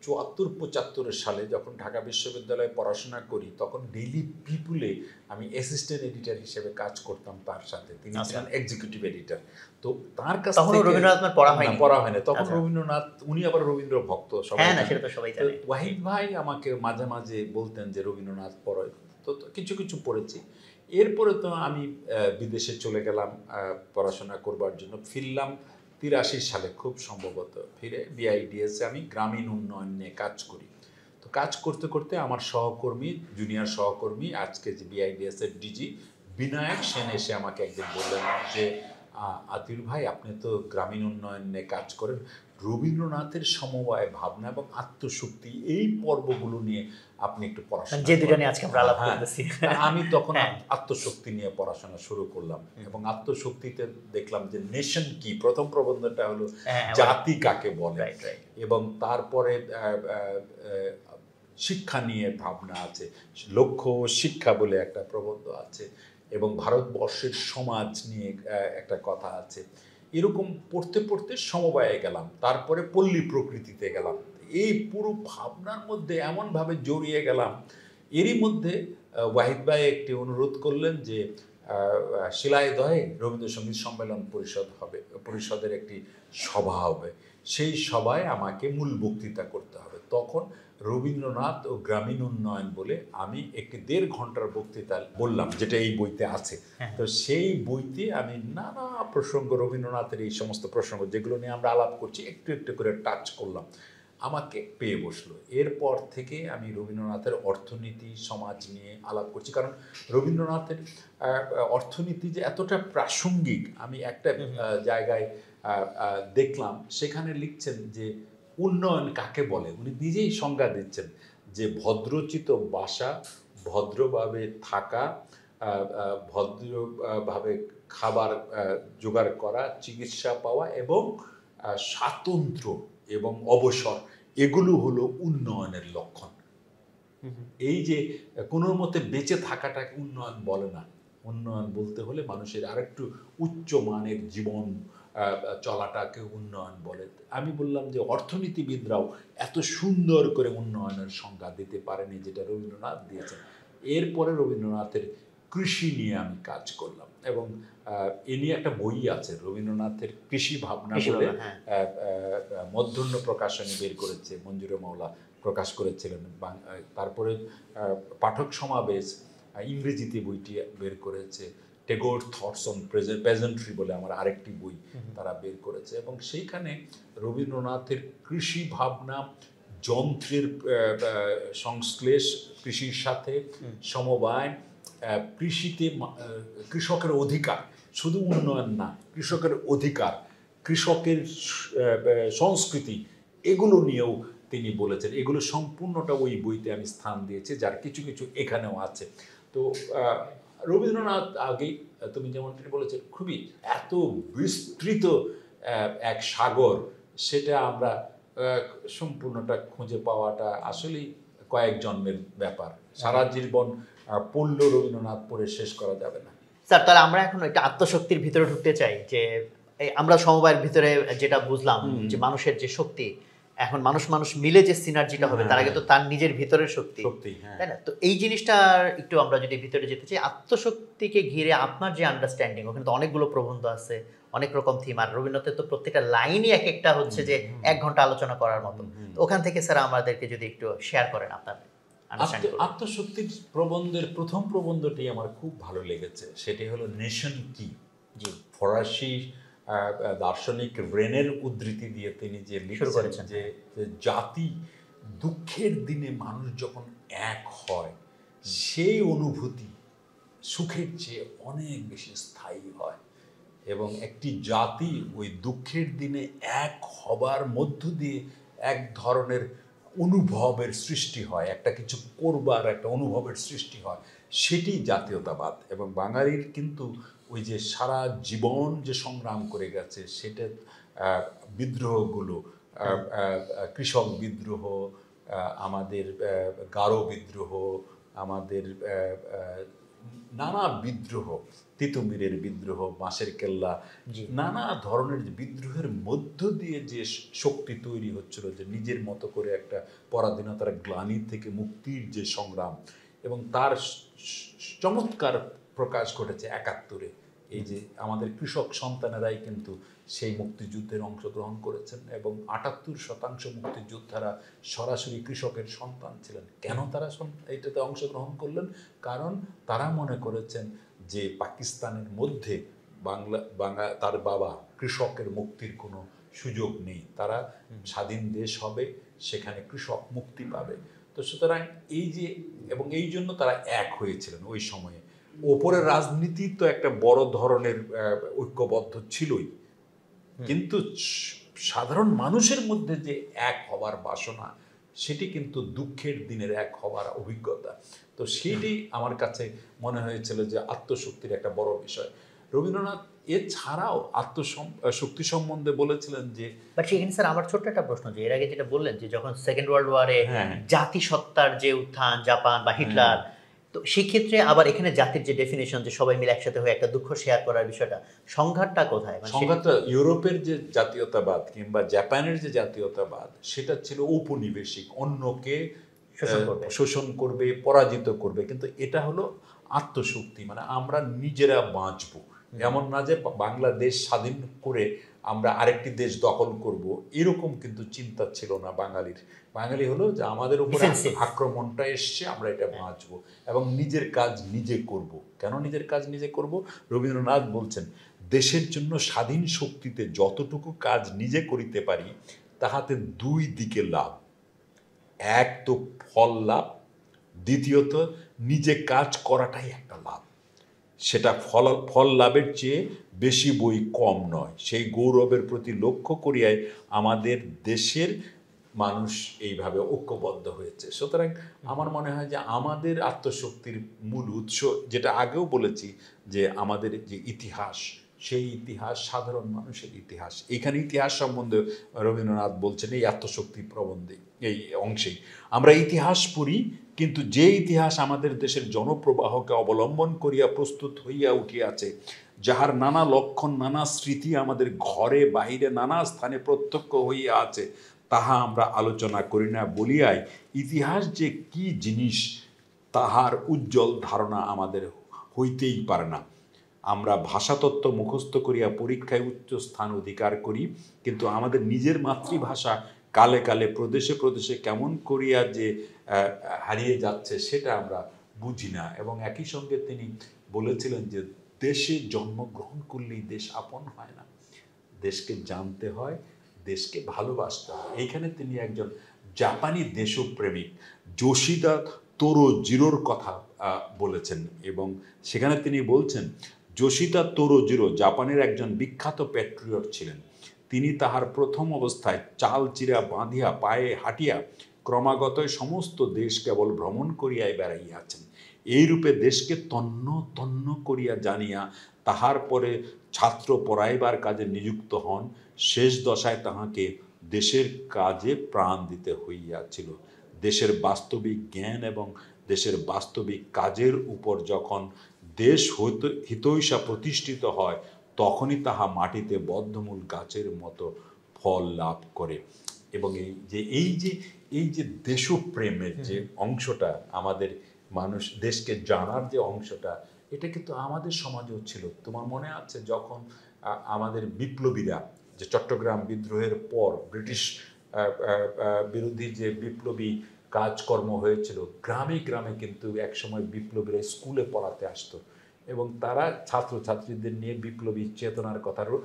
74-75 সালে যখন ঢাকা বিশ্ববিদ্যালয়ে পড়াশোনা করি, তখন ডেইলি পিপুলে আমি অ্যাসিস্ট্যান্ট এডিটর হিসেবে কাজ করতাম তার সাথে। তিনি ছিলেন এক্সিকিউটিভ এডিটর। তো তার কাছ থেকে রবীন্দ্রনাথ পড়া হয়নি তখন রবীন্দ্রনাথ, উনি আবার রবীন্দ্র ভক্ত, সবাই জানে। ওয়াহিদ ভাই আমাকে মাঝে মাঝে বলতেন যে রবীন্দ্রনাথ পড়ে, তো কিছু কিছু পড়েছি। এরপরে তো আমি বিদেশে চলে গেলাম পড়াশোনা করবার জন্য। ফিরলাম 83 সালে খুব সম্ভবত, ফিরে বিআইডিএসে আমি গ্রামীণ উন্নয়ন নিয়ে কাজ করি। তো কাজ করতে করতে আমার সহকর্মী, জুনিয়র সহকর্মী, আজকে যে বিআইডিএসের ডিজি বিনায়ক সেন এসে আমাকে একদিন বললেন যে আতিউর ভাই, আপনি তো গ্রামীণ উন্নয়ন নিয়ে কাজ করেন, রবীন্দ্রনাথের সমবায় ভাবনা এবং আত্মশক্তি এই পর্বগুলো নিয়ে আপনি একটু পড়াশোনা, যে দুটো নিয়ে আজকে আমরা আলাপ করতেছি। আমি তখন আত্মশক্তি নিয়ে পড়াশোনা শুরু করলাম, এবং আত্মশক্তিতে দেখলাম যে নেশন কি, প্রথম প্রবন্ধটা হলো জাতি কাকে বলে, এবং তারপরে শিক্ষা নিয়ে ভাবনা আছে, লক্ষ্য শিক্ষা বলে একটা প্রবন্ধ আছে, এবং ভারতবর্ষের সমাজ নিয়ে একটা কথা আছে। এরকম পড়তে পড়তে সমবায়ে গেলাম, তারপরে পল্লী প্রকৃতিতে গেলাম। এই পুরো ভাবনার মধ্যে এমনভাবে জড়িয়ে গেলাম। এরই মধ্যে ওয়াহিদ ভাই একটি অনুরোধ করলেন যে শিলাইদহে রবীন্দ্রসঙ্গীত সম্মেলন পরিষদের একটি সভা হবে, সেই সভায় আমাকে মূল বক্তৃতা করতে হবে। তখন রবীন্দ্রনাথ ও গ্রামীণ উন্নয়ন বলে আমি একটি 1.5 ঘন্টার বক্তৃতা বললাম, যেটা এই বইতে আছে। তো সেই বইতে আমি নানা প্রসঙ্গ, রবীন্দ্রনাথের এই সমস্ত প্রসঙ্গ যেগুলো নিয়ে আমরা আলাপ করছি, একটু একটু করে টাচ করলাম, আমাকে পেয়ে বসলো। এরপর থেকে আমি রবীন্দ্রনাথের অর্থনীতি, সমাজ নিয়ে আলাপ করছি, কারণ রবীন্দ্রনাথের অর্থনীতি যে এতটা প্রাসঙ্গিক, আমি একটা জায়গায় দেখলাম, সেখানে লিখছেন যে উন্নয়ন কাকে বলে, উনি নিজেই সংজ্ঞা দিচ্ছেন যে ভদ্রচিত বাসা, ভদ্রভাবে থাকা, ভদ্রভাবে খাবার জোগাড় করা, চিকিৎসা পাওয়া এবং স্বাতন্ত্র্য এবং অবসর, এগুলো হলো উন্নয়নের লক্ষণ। এই যে কোনো মতে বেঁচে থাকাটাকে উন্নয়ন বলে না। উন্নয়ন বলতে হলে মানুষের আরেকটু উচ্চ মানের জীবন চলাটাকে উন্নয়ন বলে। আমি বললাম যে অর্থনীতিবিদরাও এত সুন্দর করে উন্নয়নের সংজ্ঞা দিতে পারেনি যেটা রবীন্দ্রনাথ দিয়েছেন। এরপরে রবীন্দ্রনাথের কৃষি নিয়ে আমি কাজ করলাম, এবং এ নিয়ে একটা বই আছে, রবীন্দ্রনাথের কৃষি ভাবনা বলে মধ্যাহ্ন প্রকাশনী বের করেছে মঞ্জুরে মাওলা প্রকাশ করেছিলেন। তারপরে পাঠক সমাবেশ ইংরেজিতে বইটি বের করেছে, টেগোর থটস অন পেজেন্ট্রি বলে আমার আরেকটি বই তারা বের করেছে, এবং সেইখানে রবীন্দ্রনাথের কৃষি ভাবনা, যন্ত্রের সংশ্লেষ, কৃষির সাথে সমবায়, কৃষিতে কৃষকের অধিকার, শুধু উন্নয়ন না, কৃষকের অধিকার, কৃষকের সংস্কৃতি, এগুলো নিয়েও তিনি বলেছেন। এগুলো সম্পূর্ণটা ওই বইতে আমি স্থান দিয়েছি, যার কিছু কিছু এখানেও আছে। তো রবীন্দ্রনাথ আগেই তুমি যেমনটি বলেছো, খুবই এত বিস্তৃত এক সাগর, সেটা আমরা সম্পূর্ণটা খুঁজে পাওয়াটা আসলেই কয়েক জন্মের ব্যাপার। সারা জীবন পড়লেও রবীন্দ্রনাথ পড়ে শেষ করা যাবে না। স্যার, তাহলে আমরা এখন একটা আত্মশক্তির ভিতরে ঢুকতে চাই, যে আমরা সমবায়ের ভিতরে যেটা বুঝলাম যে মানুষের যে শক্তি, এখন মানুষ মিলে যে সিনার্জিটা হবে, তার আগে তো তার নিজের ভিতরের শক্তি, তাই না? তো এই জিনিসটার একটু আমরা যদি ভিতরে যেতে চাই, আত্মশক্তিকে ঘিরে আপনার যে আন্ডারস্ট্যান্ডিং, ওখানে তো অনেকগুলো প্রবন্ধ আছে, অনেক রকম থিম, আর রবীন্দ্রনাথের তো প্রত্যেকটা লাইনই এক একটা হচ্ছে যে 1 ঘন্টা আলোচনা করার মতো। ওখান থেকে স্যার আমাদেরকে যদি একটু শেয়ার করেন আপনার আত্মশক্তির প্রবন্ধের প্রথম প্রবন্ধটি আমার খুব ভালো লেগেছে। সেটি হলো নেশন কি। ফরাসি দার্শনিক রেনের উদ্ধৃতি দিয়ে তিনি যে লিখেছেন যে জাতি দুঃখের দিনে মানুষ যখন এক হয়, সেই অনুভূতি সুখের চেয়ে অনেক বেশি স্থায়ী হয়, এবং একটি জাতি ওই দুঃখের দিনে এক হবার মধ্য দিয়ে এক ধরনের অনুভবের সৃষ্টি হয়, একটা কিছু করবার একটা অনুভবের সৃষ্টি হয়, সেটি জাতীয়তাবাদ। এবং বাঙালির কিন্তু ওই যে সারা জীবন যে সংগ্রাম করে গেছে, সেটা বিদ্রোহগুলো, কৃষক বিদ্রোহ, আমাদের গারো বিদ্রোহ, আমাদের নানা বিদ্রোহ, তিতুমিরের বিদ্রোহ, বাঁশের কেল্লা, নানা ধরনের বিদ্রোহের মধ্য দিয়ে যে শক্তি তৈরি হচ্ছিল, যে নিজের মতো করে একটা পরাধীনতার গ্লানি থেকে মুক্তির যে সংগ্রাম, এবং তার চমৎকার প্রকাশ ঘটেছে ৭১-এ। এই যে আমাদের কৃষক সন্তানেরাই কিন্তু সেই মুক্তিযুদ্ধের অংশগ্রহণ করেছেন, এবং ৭৮% মুক্তিযোদ্ধারা সরাসরি কৃষকের সন্তান ছিলেন। কেন তারা এটাতে অংশগ্রহণ করলেন? কারণ তারা মনে করেছেন যে পাকিস্তানের মধ্যে তার বাবা কৃষকের মুক্তির কোনো সুযোগ নেই, তারা স্বাধীন দেশ হবে, সেখানে কৃষক মুক্তি পাবে। তো সুতরাং এই যে, এবং এই জন্য তারা এক হয়েছিলেন ওই সময়ে। ওপরের রাজনীতি তো একটা বড় ধরনের ঐক্যবদ্ধ ছিলই, কিন্তু সাধারণ মানুষের মধ্যে যে এক হবার বাসনা, সেটি কিন্তু দুঃখের দিনের এক হবার অভিজ্ঞতা। তো সেটি আমার কাছে মনে হয়েছিল যে আত্মশক্তির একটা বড় বিষয়। রবীন্দ্রনাথ এছাড়াও আত্মশক্তি সম্বন্ধে বলেছিলেন যে, সেখানে স্যার আমার ছোট্ট একটা প্রশ্ন, যে এর আগে যেটা বললেন যে যখন সেকেন্ড ওয়ার্ল্ড ওয়ারে জাতিসত্তার যে উত্থান, জাপান বা হিটলার, তো সেই ক্ষেত্রে আবার এখানে জাতির যে ডেফিনেশন, যে সবাই মিলে একসাথে হয়ে একটা দুঃখ শেয়ার করার বিষয়টা, সংঘাতটা কোথায়? সংঘাতটা ইউরোপের যে জাতীয়তাবাদ কিংবা জাপানের যে জাতীয়তাবাদ, সেটা ছিল ঔপনিবেশিক, অন্যকে শোষণ করবে, পরাজিত করবে। কিন্তু এটা হলো আত্মশক্তি, মানে আমরা নিজেরা বাঁচব, এমন না যে বাংলাদেশ স্বাধীন করে আমরা আরেকটি দেশ দখল করব, এরকম কিন্তু চিন্তা ছিল না বাঙালির। বাঙালি হলো যে আমাদের উপরে আক্রমণটা এসছে, আমরা এটা বাঁচবো এবং নিজের কাজ নিজে করব। কেন নিজের কাজ নিজে করব? রবীন্দ্রনাথ বলছেন, দেশের জন্য স্বাধীন শক্তিতে যতটুকু কাজ নিজে করিতে পারি, তাহাতে 2 দিকে লাভ। এক তো ফল লাভ, দ্বিতীয়ত নিজে কাজ করাটাই একটা লাভ। সেটা ফল লাভের চেয়ে বেশি বই কম নয়। সেই গৌরবের প্রতি লক্ষ্য করিয়াই আমাদের দেশের মানুষ এইভাবে ঐক্যবদ্ধ হয়েছে। সুতরাং আমার মনে হয় যে আমাদের আত্মশক্তির মূল উৎস, যেটা আগেও বলেছি, যে আমাদের যে ইতিহাস, সেই ইতিহাস সাধারণ মানুষের ইতিহাস। এইখানে ইতিহাস সম্বন্ধে রবীন্দ্রনাথ বলছেন এই আত্মশক্তি প্রবন্ধে, এই অংশেই আমরা ইতিহাস পড়ি, কিন্তু যে ইতিহাস আমাদের দেশের জনপ্রবাহকে অবলম্বন করিয়া প্রস্তুত হইয়া উঠিয়াছে, যাহার নানা লক্ষণ, নানা স্মৃতি আমাদের ঘরে বাহিরে নানা স্থানে প্রত্যক্ষ হইয়া আছে, তাহা আমরা আলোচনা করি না বলিয়াই ইতিহাস যে কি জিনিস তাহার উজ্জ্বল ধারণা আমাদের হইতেই পারে না। আমরা ভাষাতত্ত্ব মুখস্থ করিয়া পরীক্ষায় উচ্চ স্থান অধিকার করি, কিন্তু আমাদের নিজের মাতৃভাষা কালে কালে প্রদেশে প্রদেশে কেমন করিয়া যে হারিয়ে যাচ্ছে সেটা আমরা বুঝি না। এবং একই সঙ্গে তিনি বলেছিলেন যে দেশে জন্মগ্রহণ করলেই দেশ আপন হয় না, দেশকে জানতে হয়, দেশকে ভালোবাসতে হয়। এইখানে তিনি একজন জাপানি দেশপ্রেমিক যোশিদা তোরো জিরোর কথা বলেছেন এবং সেখানে তিনি বলছেন যোশিদা তোরো জিরো জাপানের একজন বিখ্যাত প্যাট্রিয়ট ছিলেন। তিনি তাহার প্রথম অবস্থায় চাল চিরা বাঁধিয়া পায়ে হাঁটিয়া ক্রমাগতই সমস্ত দেশ কেবল ভ্রমণ করিয়াই বেড়াইয়াছেন। এইরূপে দেশকে তন্ন তন্ন করিয়া জানিয়া তাহার পরে ছাত্র পড়াইবার কাজে নিযুক্ত হন। শেষ দশায় তাহাকে দেশের কাজে প্রাণ দিতে হইয়াছিল। দেশের বাস্তবিক জ্ঞান এবং দেশের বাস্তবিক কাজের উপর যখন দেশ হিতৈষা প্রতিষ্ঠিত হয় তখনই তাহা মাটিতে বদ্ধমূল গাছের মতো ফল লাভ করে। এবং এই যে দেশপ্রেমের যে অংশটা, আমাদের মানুষ দেশকে জানার যে অংশটা, এটা কিন্তু আমাদের সমাজেও ছিল। তোমার মনে আছে যখন আমাদের বিপ্লবীরা, যে চট্টগ্রাম বিদ্রোহের পর ব্রিটিশ বিরোধী যে বিপ্লবী কাজকর্ম হয়েছিল, গ্রামে গ্রামে কিন্তু একসময় বিপ্লবীরা স্কুলে পড়াতে আসতো এবং তারা ছাত্রছাত্রীদের নিয়ে বিপ্লবী চেতনার কথারও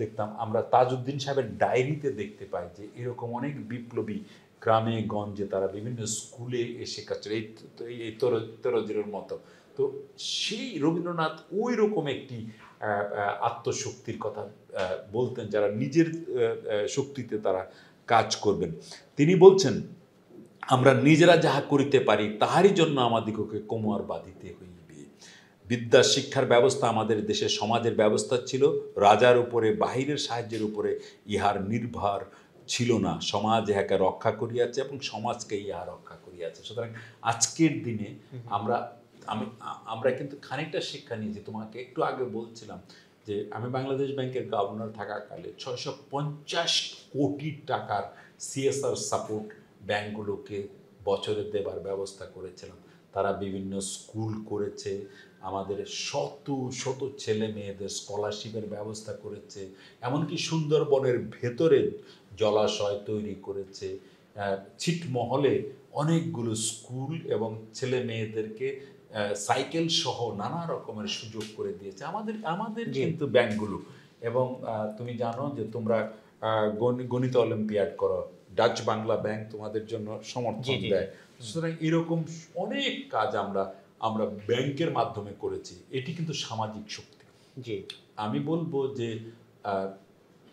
দেখতাম। আমরা তাজউদ্দিন সাহেবের ডায়েরিতে দেখতে পাই যে এরকম অনেক বিপ্লবী গ্রামে গঞ্জে তারা বিভিন্ন স্কুলে এসে কাছে এই তরজিরোর মতো। তো সেই রবীন্দ্রনাথ ওই রকম একটি আত্মশক্তির কথা বলতেন, যারা নিজের শক্তিতে তারা কাজ করবেন। তিনি বলছেন, আমরা নিজেরা যাহা করিতে পারি তাহারই জন্য আমাদিগকে কোমর বাঁধিতে হইবে। বিদ্যা শিক্ষার ব্যবস্থা আমাদের দেশের সমাজের ব্যবস্থা ছিল, রাজার উপরে বাহিরের সাহায্যের উপরে ইহার নির্ভর ছিল না। সমাজ ইহাকে রক্ষা করিয়াছে এবং সমাজকে ইহা রক্ষা করিয়াছে। সুতরাং আজকের দিনে আমরা কিন্তু খানিকটা শিক্ষা নিয়েছি। তোমাকে একটু আগে বলছিলাম যে আমি বাংলাদেশ ব্যাংকের গভর্নর থাকাকালে 650 কোটি টাকার সিএসআর সাপোর্ট ব্যাংকগুলোকে বছরে দেবার ব্যবস্থা করেছিলাম। তারা বিভিন্ন স্কুল করেছে, আমাদের শত শত ছেলে মেয়েদের স্কলারশিপের ব্যবস্থা করেছে, এমনকি সুন্দরবনের ভেতরে জলাশয় তৈরি করেছে, ছিটমহলে অনেকগুলো স্কুল এবং ছেলে মেয়েদেরকে সাইকেল সহ নানা রকমের সুযোগ করে দিয়েছে আমাদের কিন্তু ব্যাংকগুলো। এবং তুমি জানো যে তোমরা গণিত অলিম্পিয়াড করো, ডাচ বাংলা ব্যাংক তোমাদের জন্য সমর্থন দেয়। সুতরাং এরকম অনেক কাজ আমরা ব্যাংকের মাধ্যমে করেছি। এটি কিন্তু সামাজিক শক্তি। আমি বলবো যে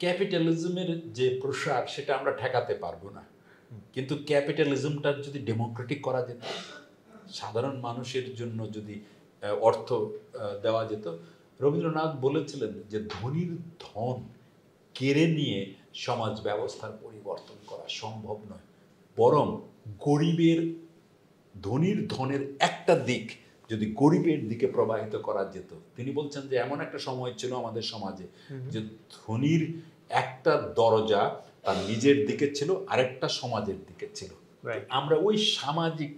ক্যাপিটালিজমের যে প্রসার সেটা আমরা ঠেকাতে পারবো না, কিন্তু ক্যাপিটালিজমটা যদি ডেমোক্রেটিক করা যেত, সাধারণ মানুষের জন্য যদি অর্থ দেওয়া যেত। রবীন্দ্রনাথ বলেছিলেন যে ধনীর ধন কেড়ে নিয়ে সমাজ ব্যবস্থার পরিবর্তন করা সম্ভব নয়, বরং গরিবের ধনীর ধনের একটা দিক যদি গরিবের দিকে প্রবাহিত করা যেত। তিনি বলছেন যে এমন একটা সময় ছিল আমাদের সমাজে যে ধনীর একটা দরজা তার নিজের দিকে ছিল, আরেকটা সমাজের দিকে ছিল। আমরা ওই সামাজিক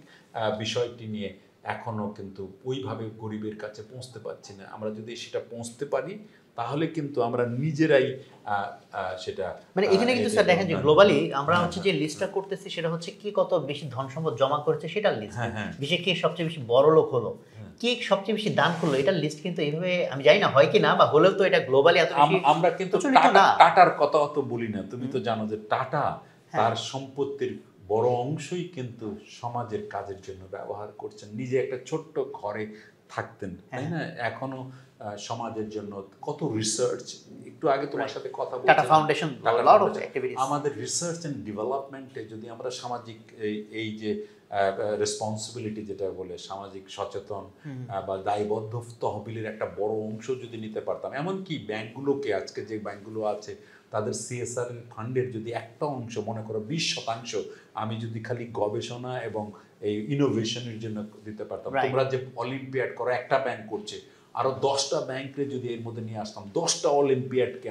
বিষয়টি নিয়ে এখনো কিন্তু ওইভাবে গরিবের কাছে পৌঁছতে পারছি না। আমরা যদি সেটা পৌঁছতে পারি তাহলে কিন্তু আমরা নিজেরাই সেটা মানে এখানে কিন্তু স্যার দেখেন যে গ্লোবালি আমরা হচ্ছে যে লিস্টটা করতেছি সেটা হচ্ছে কি কত বেশি ধন সম্পদ জমা করেছে সেটার লিস্ট, বিশেষ কে সবচেয়ে বেশি বড় লোক হলো, কে সবচেয়ে বেশি দান করলো, এটার লিস্ট কিন্তু এইভাবে আমি জানি না হয় কি না, বা হলেও তো এটা গ্লোবালি এত বেশি আমরা কিন্তু টাটার কথা অত বলি না। তুমি তো জানো যে টাটা তার সম্পত্তির বড় অংশই কিন্তু সমাজের কাজের জন্য ব্যবহার করছেন। নিজে একটা ছোট্ট ঘরে থাকতেন, তাই না? এখনো সমাজের জন্য কত রিসার্চ। একটু আগে তোমার সাথে কথা বলছিলাম টাটা ফাউন্ডেশন, আমাদের রিসার্চ এন্ড ডেভেলপমেন্টে যদি আমরা সামাজিক এই যে রেসপন্সিবিলিটি যেটা বলে সামাজিক সচেতন বা দায়বদ্ধ তহবিলের একটা বড় অংশ যদি নিতে পারতাম, এমনকি ব্যাংকগুলোকে, আজকে যে ব্যাংকগুলো আছে তাদের সিএসআর ফান্ডের যদি একটা অংশ, মনে করো 20% আমি যদি খালি গবেষণা এবং এই ইনোভেশনের জন্য দিতে পারতাম। তোমরা যে অলিম্পিয়াড করো, একটা ব্যাংক করছে, আরো 10টা ব্যাংকে যদি এর মধ্যে নিয়ে আসতাম, 10টা অলিম্পিয়াডকে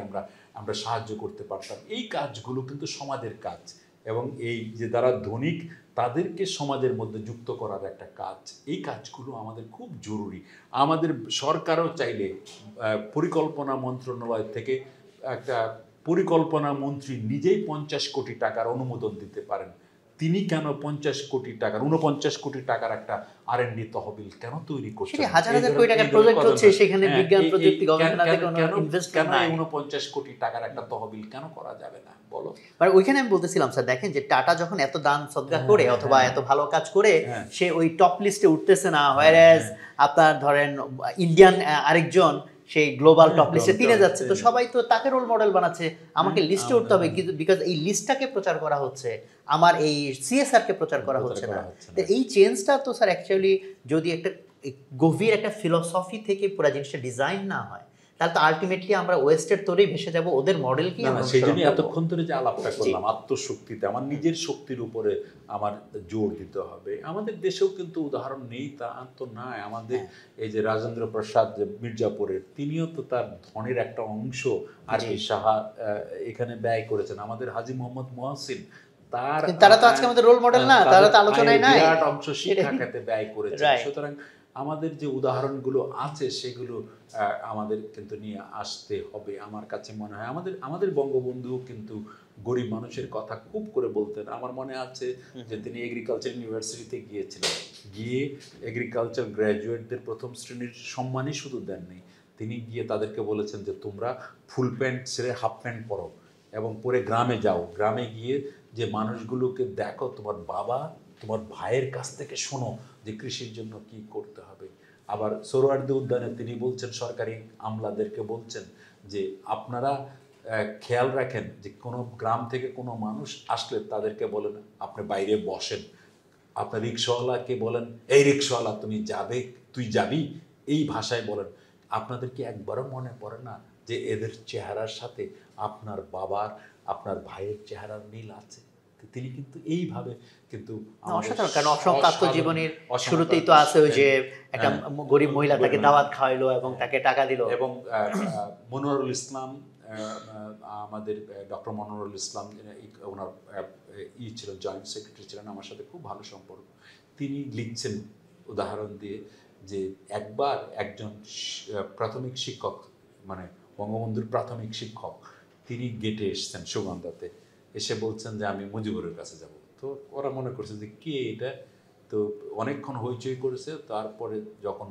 আমরা সাহায্য করতে পারতাম। এই কাজগুলো কিন্তু সমাজের কাজ এবং এই যে যারা ধনিক তাদেরকে সমাজের মধ্যে যুক্ত করার একটা কাজ। এই কাজগুলো আমাদের খুব জরুরি। আমাদের সরকারও চাইলে পরিকল্পনা মন্ত্রণালয় থেকে একটা পরিকল্পনা মন্ত্রী নিজেই 50 কোটি টাকার অনুমোদন দিতে পারেন, তিনি কেন 50 কোটি টাকার 49 কোটি টাকার একটা R&D তহবিল কেন তৈরি করছেন? সেটা হাজার হাজার কোটি টাকার প্রজেক্ট হচ্ছে, সেখানে বিজ্ঞান প্রযুক্তি গবেষণাতে কোনো ইনভেস্টমেন্ট নাই। 49 কোটি টাকার একটা তহবিল কেন করা যাবে না বলো? মানে ওইখানে আমি বলতেছিলাম স্যার, দেখেন যে টাটা যখন এত দান সদকা করে অথবা এত ভালো কাজ করে সে ওই টপ লিস্টে উঠতেছে না, হোয়ারএজ আপনার ধরেন ইন্ডিয়ান আরেকজন সেই গ্লোবাল টপ লিস্টে 3 যাচ্ছে, তো সবাই তো তাকে রোল মডেল বানাচ্ছে, আমাকে লিস্টে উঠতে হবে, কিন্তু বিকজ এই লিস্টটাকে প্রচার করা হচ্ছে, আমার এই CSR কে প্রচার করা হচ্ছে না। তো এই চেঞ্জটা তো স্যার অ্যাকচুয়ালি যদি একটা গভীর একটা ফিলোসফি থেকে পুরো জিনিসটা ডিজাইন না হয়, তাহলে তো আলটিমেটলি আমরা ওয়েস্টের তোরেই ভেসে যাব, ওদের মডেলকেই আমরা সেই জন্য এতক্ষণ ধরে যে আলাপটা করলাম আত্মশক্তিতে, আমার নিজের শক্তির উপরে আমার জোর দিতে হবে। আমাদের দেশেও কিন্তু উদাহরণ নেই তা তো নয়। আমাদের এই যে রাজেন্দ্র প্রসাদ যে মির্জাপুরের, তিনিও তো তার ধনের একটা অংশ আর কি সাহা এখানে ব্যয় করেছেন। আমাদের হাজী মোহাম্মদ মহসিন, তারা তো আজকে আমাদের রোল মডেল না, তারা তো আলোচনায় নাই, বিরাট অংশ শিক্ষা খাতে ব্যয় করেছেন। সুতরাং আমাদের যে উদাহরণগুলো আছে সেগুলো আমাদের কিন্তু নিয়ে আসতে হবে। আমার কাছে মনে হয় আমাদের বঙ্গবন্ধু কিন্তু গরিব মানুষের কথা খুব করে বলতেন। আমার মনে আছে যে তিনি এগ্রিকালচার ইউনিভার্সিটিতে গিয়েছিলেন, গিয়ে এগ্রিকালচার গ্র্যাজুয়েটদের প্রথম শ্রেণীর সম্মানই শুধু দেননি, তিনি গিয়ে তাদেরকে বলেছেন যে তোমরা ফুল প্যান্ট ছেড়ে হাফ প্যান্ট পরো এবং পরে গ্রামে যাও, গ্রামে গিয়ে যে মানুষগুলোকে দেখো, তোমার বাবা তোমার ভাইয়ের কাছ থেকে শোনো যে কৃষির জন্য কি করতে হবে। আবার সোহরাওয়ার্দী উদ্যানে তিনি বলছেন, সরকারি আমলাদেরকে বলছেন যে আপনারা খেয়াল রাখেন যে কোনো গ্রাম থেকে কোনো মানুষ আসলে তাদেরকে বলেন আপনি বাইরে বসেন, আপনার রিক্সাওয়ালাকে বলেন এই রিক্সাওয়ালা তুমি যাবে, তুই যাবি, এই ভাষায় বলেন। আপনাদের কি একবারও মনে পড়ে না যে এদের চেহারার সাথে আপনার বাবার আপনার ভাইয়ের চেহারার মিল আছে? তিনি কিন্তু এইভাবে কিন্তু অসাধারণ, কারণ অসংখ্য আত্মজীবনীর শুরুতেই তো আছে ওই যে একটা গরিব মহিলা তাকে দাওয়াত খাওয়াইলো এবং তাকে টাকা দিল। এবং মনোয়ারুল ইসলাম, আমাদের ডক্টর মনোয়ারুল ইসলাম ওনার ছিলেন, জয়েন্ট সেক্রেটারি ছিলেন, আমার সাথে খুব ভালো সম্পর্ক। তিনি লিখছেন উদাহরণ দিয়ে যে একবার একজন প্রাথমিক শিক্ষক, মানে বঙ্গবন্ধুর প্রাথমিক শিক্ষক, তিনি গেটে এসছেন সুগন্ধাতে, এসে বলছেন যে আমি মুজিবুরের কাছে যাব। তো ওরা মনে করছে যে কে এটা, তো অনেকক্ষণ হইচই করেছে, তারপরে যখন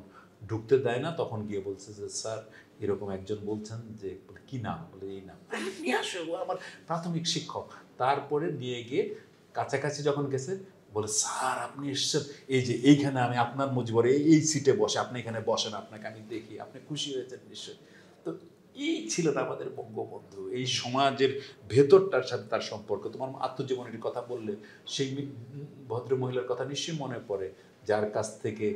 ঢুকতে দেয় না তখন গিয়ে বলছে যে স্যার এরকম একজন বলছেন যে কি নাম, বলে এই নাম, নিয়ে আসো, আমার প্রাথমিক শিক্ষক। তারপরে নিয়ে গিয়ে কাছাকাছি যখন গেছে বলে স্যার আপনি এসছেন, এই যে এইখানে আমি আপনার মুজিবুর এই সিটে বসে, আপনি এখানে বসেন, আপনাকে আমি দেখি, আপনি খুশি হয়েছেন নিশ্চয়ই। তো এই ছিলেন আমাদের বঙ্গবন্ধু, এই সমাজের ভেতরটার সাথে তার সম্পর্ক। তোমার আত্মজীবনীর কথা বললে সেই ভদ্র মহিলার কথা নিশ্চয়ই মনে পড়ে, যার কাছ থেকে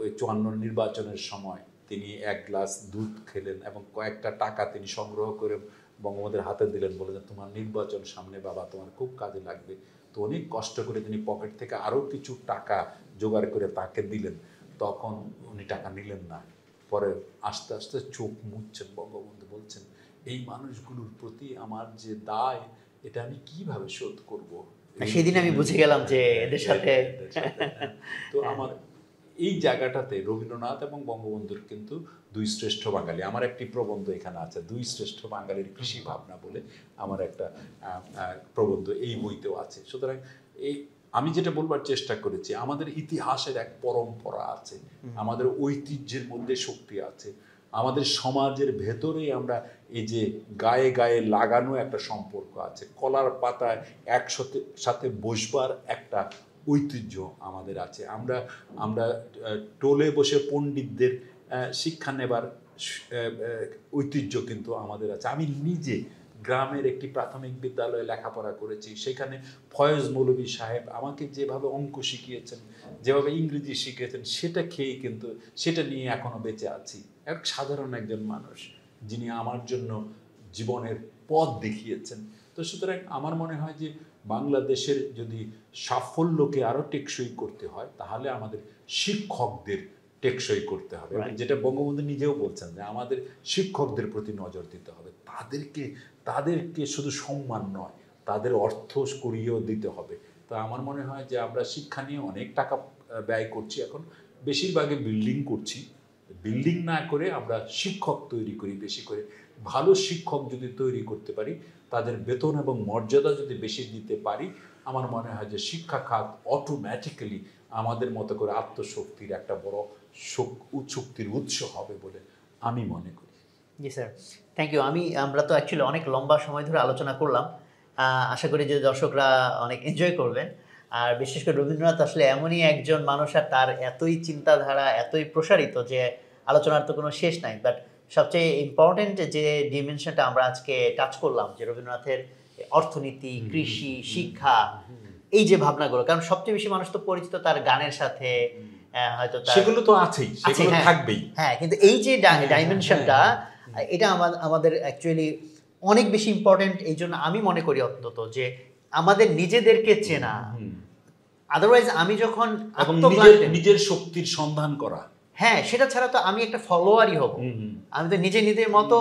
ওই 54 নির্বাচনের সময় তিনি এক গ্লাস দুধ খেলেন এবং কয়েকটা টাকা তিনি সংগ্রহ করে বঙ্গবন্ধুর হাতে দিলেন, বলে যে তোমার নির্বাচন সামনে বাবা, তোমার খুব কাজে লাগবে। তো অনেক কষ্ট করে তিনি পকেট থেকে আরও কিছু টাকা জোগাড় করে তাকে দিলেন, তখন উনি টাকা নিলেন না। পরে আস্তে আস্তে চোখ মুছছেন বঙ্গবন্ধু, বলছেন এই মানুষগুলোর প্রতি আমার যে দায়, এটা আমি কিভাবে শোধ করব। সেদিন আমি বুঝে গেলাম যে এদের সাথে তো আমার এই জায়গাটাতে রবীন্দ্রনাথ এবং বঙ্গবন্ধুর কিন্তু দুই শ্রেষ্ঠ বাঙালি। আমার একটি প্রবন্ধ এখানে আছে, দুই শ্রেষ্ঠ বাঙালির কৃষি ভাবনা বলে আমার একটা প্রবন্ধ এই বইতেও আছে। সুতরাং এই আমি যেটা বলবার চেষ্টা করেছি, আমাদের ইতিহাসের এক পরম্পরা আছে, আমাদের ঐতিহ্যের মধ্যে শক্তি আছে, আমাদের সমাজের ভেতরেই আমরা এই যে গায়ে গায়ে লাগানো একটা সম্পর্ক আছে, কলার পাতায় একসাথে সাথে বসবার একটা ঐতিহ্য আমাদের আছে। আমরা টোলে বসে পণ্ডিতদের শিক্ষা নেবার ঐতিহ্য কিন্তু আমাদের আছে। আমি নিজে গ্রামের একটি প্রাথমিক বিদ্যালয়ে লেখাপড়া করেছি, সেখানে ফয়েজ মৌলভী সাহেব আমাকে যেভাবে অঙ্ক শিখিয়েছেন, যেভাবে ইংরেজি শিখিয়েছেন, সেটা খেয়ে কিন্তু সেটা নিয়ে এখনো বেঁচে আছি। এক সাধারণ একজন মানুষ যিনি আমার জন্য জীবনের পথ দেখিয়েছেন। তো সুতরাং আমার মনে হয় যে বাংলাদেশের যদি সাফল্যকে আরও টেকসই করতে হয়, তাহলে আমাদের শিক্ষকদের টেকসই করতে হবে। যেটা বঙ্গবন্ধু নিজেও বলছেন যে আমাদের শিক্ষকদের প্রতি নজর দিতে হবে, তাদেরকে শুধু সম্মান নয়, তাদের অর্থ করিয়েও দিতে হবে। তো আমার মনে হয় যে আমরা শিক্ষা নিয়ে অনেক টাকা ব্যয় করছি, এখন বেশিরভাগই বিল্ডিং করছি, বিল্ডিং না করে আমরা শিক্ষক তৈরি করি বেশি করে, ভালো শিক্ষক যদি তৈরি করতে পারি, তাদের বেতন এবং মর্যাদা যদি বেশি দিতে পারি, আমার মনে হয় যে শিক্ষা খাত অটোমেটিক্যালি আমাদের মতো করে আত্মশক্তির একটা বড় শক্তির উৎস হবে বলে আমি মনে করি। জি স্যার, থ্যাংক ইউ। আমরা তো অ্যাকচুয়ালি অনেক লম্বা সময় ধরে আলোচনা করলাম। আশা করি যে দর্শকরা অনেক এনজয় করবেন। আর বিশেষ করে রবীন্দ্রনাথ আসলে এমনই একজন মানুষ, আর তার এতই চিন্তাধারা এতই প্রসারিত যে আলোচনার তো কোনো শেষ নাই। বাট সবচেয়ে ইম্পর্টেন্ট যে ডিমেনশনটা আমরা আজকে টাচ করলাম, যে রবীন্দ্রনাথের অর্থনীতি, কৃষি, শিক্ষা, এই যে ভাবনাগুলো, কারণ সবচেয়ে বেশি মানুষ তো পরিচিত তার গানের সাথে, হয়তো সেগুলো তো আছেই, সেগুলো থাকবেই। হ্যাঁ, কিন্তু এই যে ডাইমেনশনটা, এটা আমাদের অ্যাকচুয়ালি অনেক বেশি ইম্পর্টেন্ট। এই জন্য আমি মনে করি অন্তত যে আমাদের নিজেদেরকে চেনা, আদারওয়াইজ আমি যখন নিজের শক্তির সন্ধান করা, হ্যাঁ, সেটা ছাড়া তো আমি একটা ফলোয়ারই হব। আমি তো নিজের মতো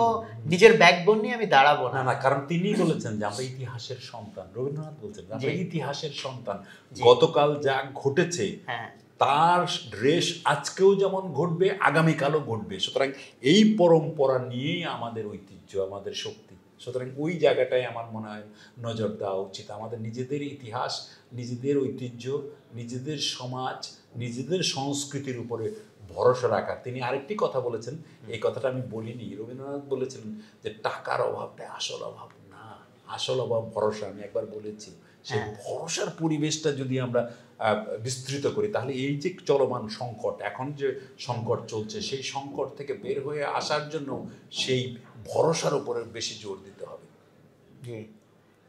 নিজের ব্যাকবোন নিয়ে আমি দাঁড়াবো না। না, কারণ তিনি বলেছেন যে আমরা ইতিহাসের সন্তান। রবীন্দ্রনাথ বলছেন আমরা ইতিহাসের সন্তান। গতকাল যা ঘটেছে তার রেশ আজকেও যেমন ঘটবে, আগামীকালও ঘটবে। সুতরাং এই পরম্পরা নিয়েই আমাদের ঐতিহ্য, আমাদের শক্তি। সুতরাং ওই জায়গাটায় আমার মনে হয় নজর দেওয়া উচিত। আমাদের নিজেদের ইতিহাস, নিজেদের ঐতিহ্য, নিজেদের সমাজ, নিজেদের সংস্কৃতির উপরে ভরসা রাখা। তিনি আরেকটি কথা বলেছেন, এই কথাটা আমি বলিনি। রবীন্দ্রনাথ বলেছেন যে টাকার অভাবটা আসল অভাব না, আসল অভাব ভরসা। আমি একবার বলেছি, সেই ভরসার পরিবেশটা যদি আমরা বিস্তৃত করি, তাহলে এই যে চলমান সংকট, এখন যে সংকট চলছে, সেই সংকট থেকে বের হয়ে আসার জন্য সেই ভরসার উপরে বেশি জোর দিতে হবে। জি,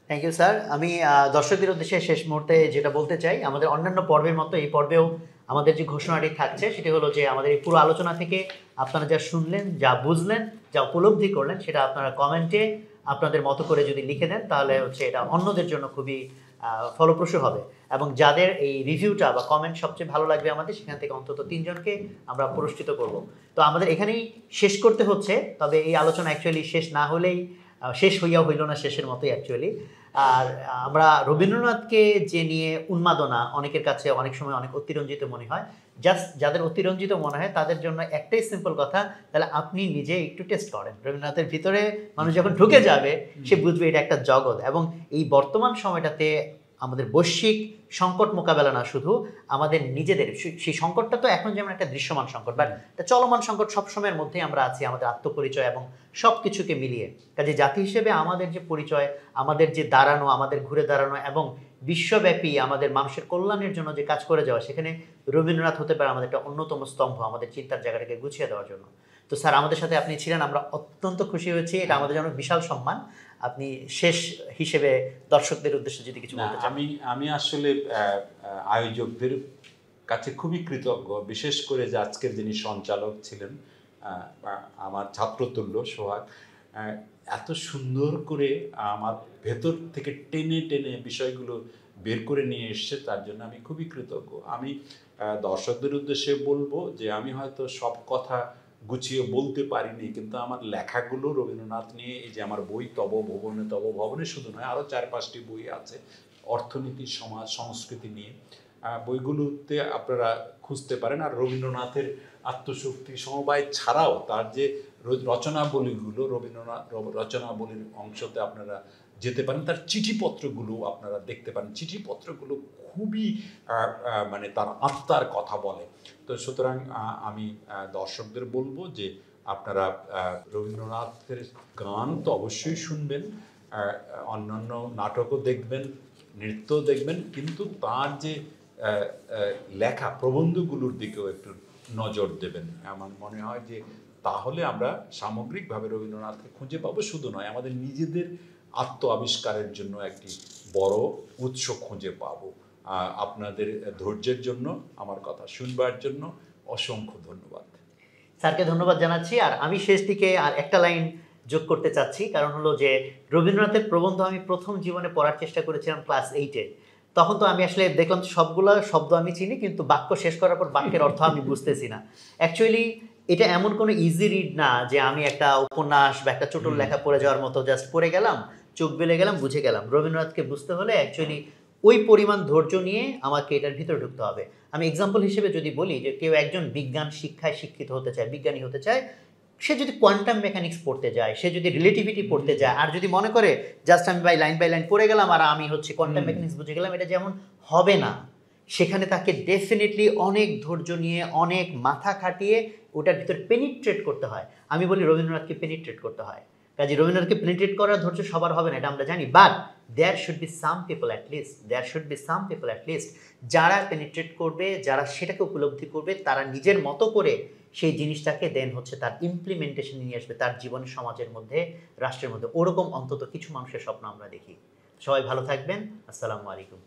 থ্যাংক ইউ স্যার। আমি দর্শকদের উদ্দেশ্যে শেষ মুহূর্তে যেটা বলতে চাই, আমাদের অন্যান্য পর্বের মতো এই পর্বেও আমাদের যে ঘোষণাটি থাকছে সেটি হলো যে আমাদের এই পুরো আলোচনা থেকে আপনারা যা শুনলেন, যা বুঝলেন, যা উপলব্ধি করলেন, সেটা আপনারা কমেন্টে আপনাদের মতো করে যদি লিখে দেন, তাহলে হচ্ছে এটা অন্যদের জন্য খুবই ফলপ্রসূ হবে। এবং যাদের এই রিভিউটা বা কমেন্ট সবচেয়ে ভালো লাগবে আমাদের, সেখান থেকে অন্তত 3 জনকে আমরা পুরস্কৃত করব। তো আমাদের এখানেই শেষ করতে হচ্ছে। তবে এই আলোচনা অ্যাকচুয়ালি শেষ না হলেই শেষ হইয়া হইল না শেষের মতোই অ্যাকচুয়ালি। আর আমরা রবীন্দ্রনাথকে যে নিয়ে উন্মাদনা অনেকের কাছে অনেক সময় অনেক অতিরঞ্জিত মনে হয়। জাস্ট যাদের অতিরঞ্জিত মনে হয় তাদের জন্য একটাই সিম্পল কথা, তাহলে আপনি নিজে একটু টেস্ট করেন। রবীন্দ্রনাথের ভিতরে মানুষ যখন ঢুকে যাবে, সে বুঝবে এটা একটা জগৎ। এবং এই বর্তমান সময়টাতে আমাদের বৈশ্বিক সংকট মোকাবেলা না, শুধু আমাদের নিজেদের সেই সংকটটা তো এখন যেমন একটা দৃশ্যমান সংকট, বাট একটা চলমান সংকট সবসময়ের মধ্যেই আমরা আছি, আমাদের আত্মপরিচয় এবং সব কিছুকে মিলিয়ে। কাজে জাতি হিসেবে আমাদের যে পরিচয়, আমাদের যে দাঁড়ানো, আমাদের ঘুরে দাঁড়ানো এবং বিশ্বব্যাপী আমাদের মানুষের কল্যাণের জন্য যে কাজ করে যাওয়া, সেখানে রবীন্দ্রনাথ হতে পারে আমাদের একটা অন্যতম স্তম্ভ, আমাদের চিন্তার জায়গাটাকে গুছিয়ে দেওয়ার জন্য। তো স্যার, আমাদের সাথে আপনি ছিলেন, আমরা অত্যন্ত খুশি হয়েছি। এটা আমাদের জন্য বিশাল সম্মান। আপনি শেষ হিসেবে দর্শকদের উদ্দেশ্যে যদি কিছু বলতে চান। আমি আসলে আয়োজকদের কাছে খুবই কৃতজ্ঞ, বিশেষ করে যে আজকের যিনি সঞ্চালক ছিলেন, আমার ছাত্রতুল্য সোহাগ, এত সুন্দর করে আমার ভেতর থেকে টেনে টেনে বিষয়গুলো বের করে নিয়ে এসছে, তার জন্য আমি খুবই কৃতজ্ঞ। আমি দর্শকদের উদ্দেশ্যে বলবো যে আমি হয়তো সব কথা গুছিয়ে বলতে পারিনি, কিন্তু আমার লেখাগুলো রবীন্দ্রনাথ নিয়ে, এই যে আমার বই তব ভবনে তব ভবনে শুধু নয়, আরও 4-5টি বই আছে অর্থনীতি, সমাজ, সংস্কৃতি নিয়ে। বইগুলোতে আপনারা খুঁজতে পারেন। আর রবীন্দ্রনাথের আত্মশক্তি সমবায় ছাড়াও তার যে রচনাবলীগুলো, রবীন্দ্রনাথ রচনাবলীর অংশতে আপনারা যেতে পারেন, তার চিঠিপত্রগুলো আপনারা দেখতে পারেন। চিঠিপত্রগুলো খুবই মানে তার আত্মার কথা বলে। তো সুতরাং আমি দর্শকদের বলবো যে আপনারা রবীন্দ্রনাথের গান তো অবশ্যই শুনবেন, অন্যান্য নাটকও দেখবেন, নৃত্যও দেখবেন, কিন্তু তার যে লেখা প্রবন্ধগুলোর দিকেও একটু নজর দেবেন। আমার মনে হয় যে তাহলে আমরা সামগ্রিকভাবে রবীন্দ্রনাথকে খুঁজে পাবো, শুধু নয় আমাদের নিজেদের আত্ম আবিষ্কারের জন্য একটি বড় উৎস খুঁজে পাবো। আপনাদের ধৈর্যের জন্য, আমার কথা শুনবার জন্য অসংখ্য ধন্যবাদ। স্যারকে ধন্যবাদ জানাচ্ছি। আর আমি শেষ দিকে আর একটা লাইন যোগ করতে চাচ্ছি, কারণ হলো যে রবীন্দ্রনাথের প্রবন্ধ আমি প্রথম জীবনে পড়ার চেষ্টা করেছিলাম ক্লাস 8-এ। তখন তো আমি আসলে দেখলাম সবগুলো শব্দ আমি চিনি, কিন্তু বাক্য শেষ করার পর বাক্যের অর্থ আমি বুঝতেছি না। অ্যাকচুয়ালি এটা এমন কোনো ইজি রিড না যে আমি একটা উপন্যাস বা একটা ছোট লেখা পড়ে যাওয়ার মতো জাস্ট পড়ে গেলাম, চোখ বেলে গেলাম, বুঝে গেলাম। রবীন্দ্রনাথকে বুঝতে হলে অ্যাকচুয়ালি ওই পরিমাণ ধৈর্য নিয়ে আমাকে এটার ভিতরে ঢুকতে হবে। আমি এক্সাম্পল হিসেবে যদি বলি যে কেউ একজন বিজ্ঞান শিক্ষায় শিক্ষিত হতে চায়, বিজ্ঞানী হতে চায়, সে যদি কোয়ান্টাম মেকানিক্স পড়তে যায়, সে যদি রিলেটিভিটি পড়তে যায়, আর যদি মনে করে জাস্ট আমি বাই লাইন পড়ে গেলাম আর আমি হচ্ছে কোয়ান্টাম মেকানিক্স বুঝে গেলাম, এটা যেমন হবে না। সেখানে তাকে ডেফিনেটলি অনেক ধৈর্য নিয়ে, অনেক মাথা খাটিয়ে ওটার ভিতর পেনিট্রেট করতে হয়। আমি বলি রবীন্দ্রনাথকে পেনিট্রেট করতে হয়। কাজে রবীন্দ্রনাথকে পেনিট্রেট করার ধৈর্য সবার হবে না, এটা আমরা জানি। But there should be some people at least যারা পেনিট্রেট করবে, যারা সেটাকে উপলব্ধি করবে, তারা নিজের মতো করে সেই জিনিসটাকে দেন হচ্ছে তার ইমপ্লিমেন্টেশন নিয়ে আসবে তার জীবনে, সমাজের মধ্যে, রাষ্ট্রের মধ্যে। ওরকম অন্তত কিছু মানুষের স্বপ্ন আমরা দেখি। সবাই ভালো থাকবেন। আসসালামু আলাইকুম।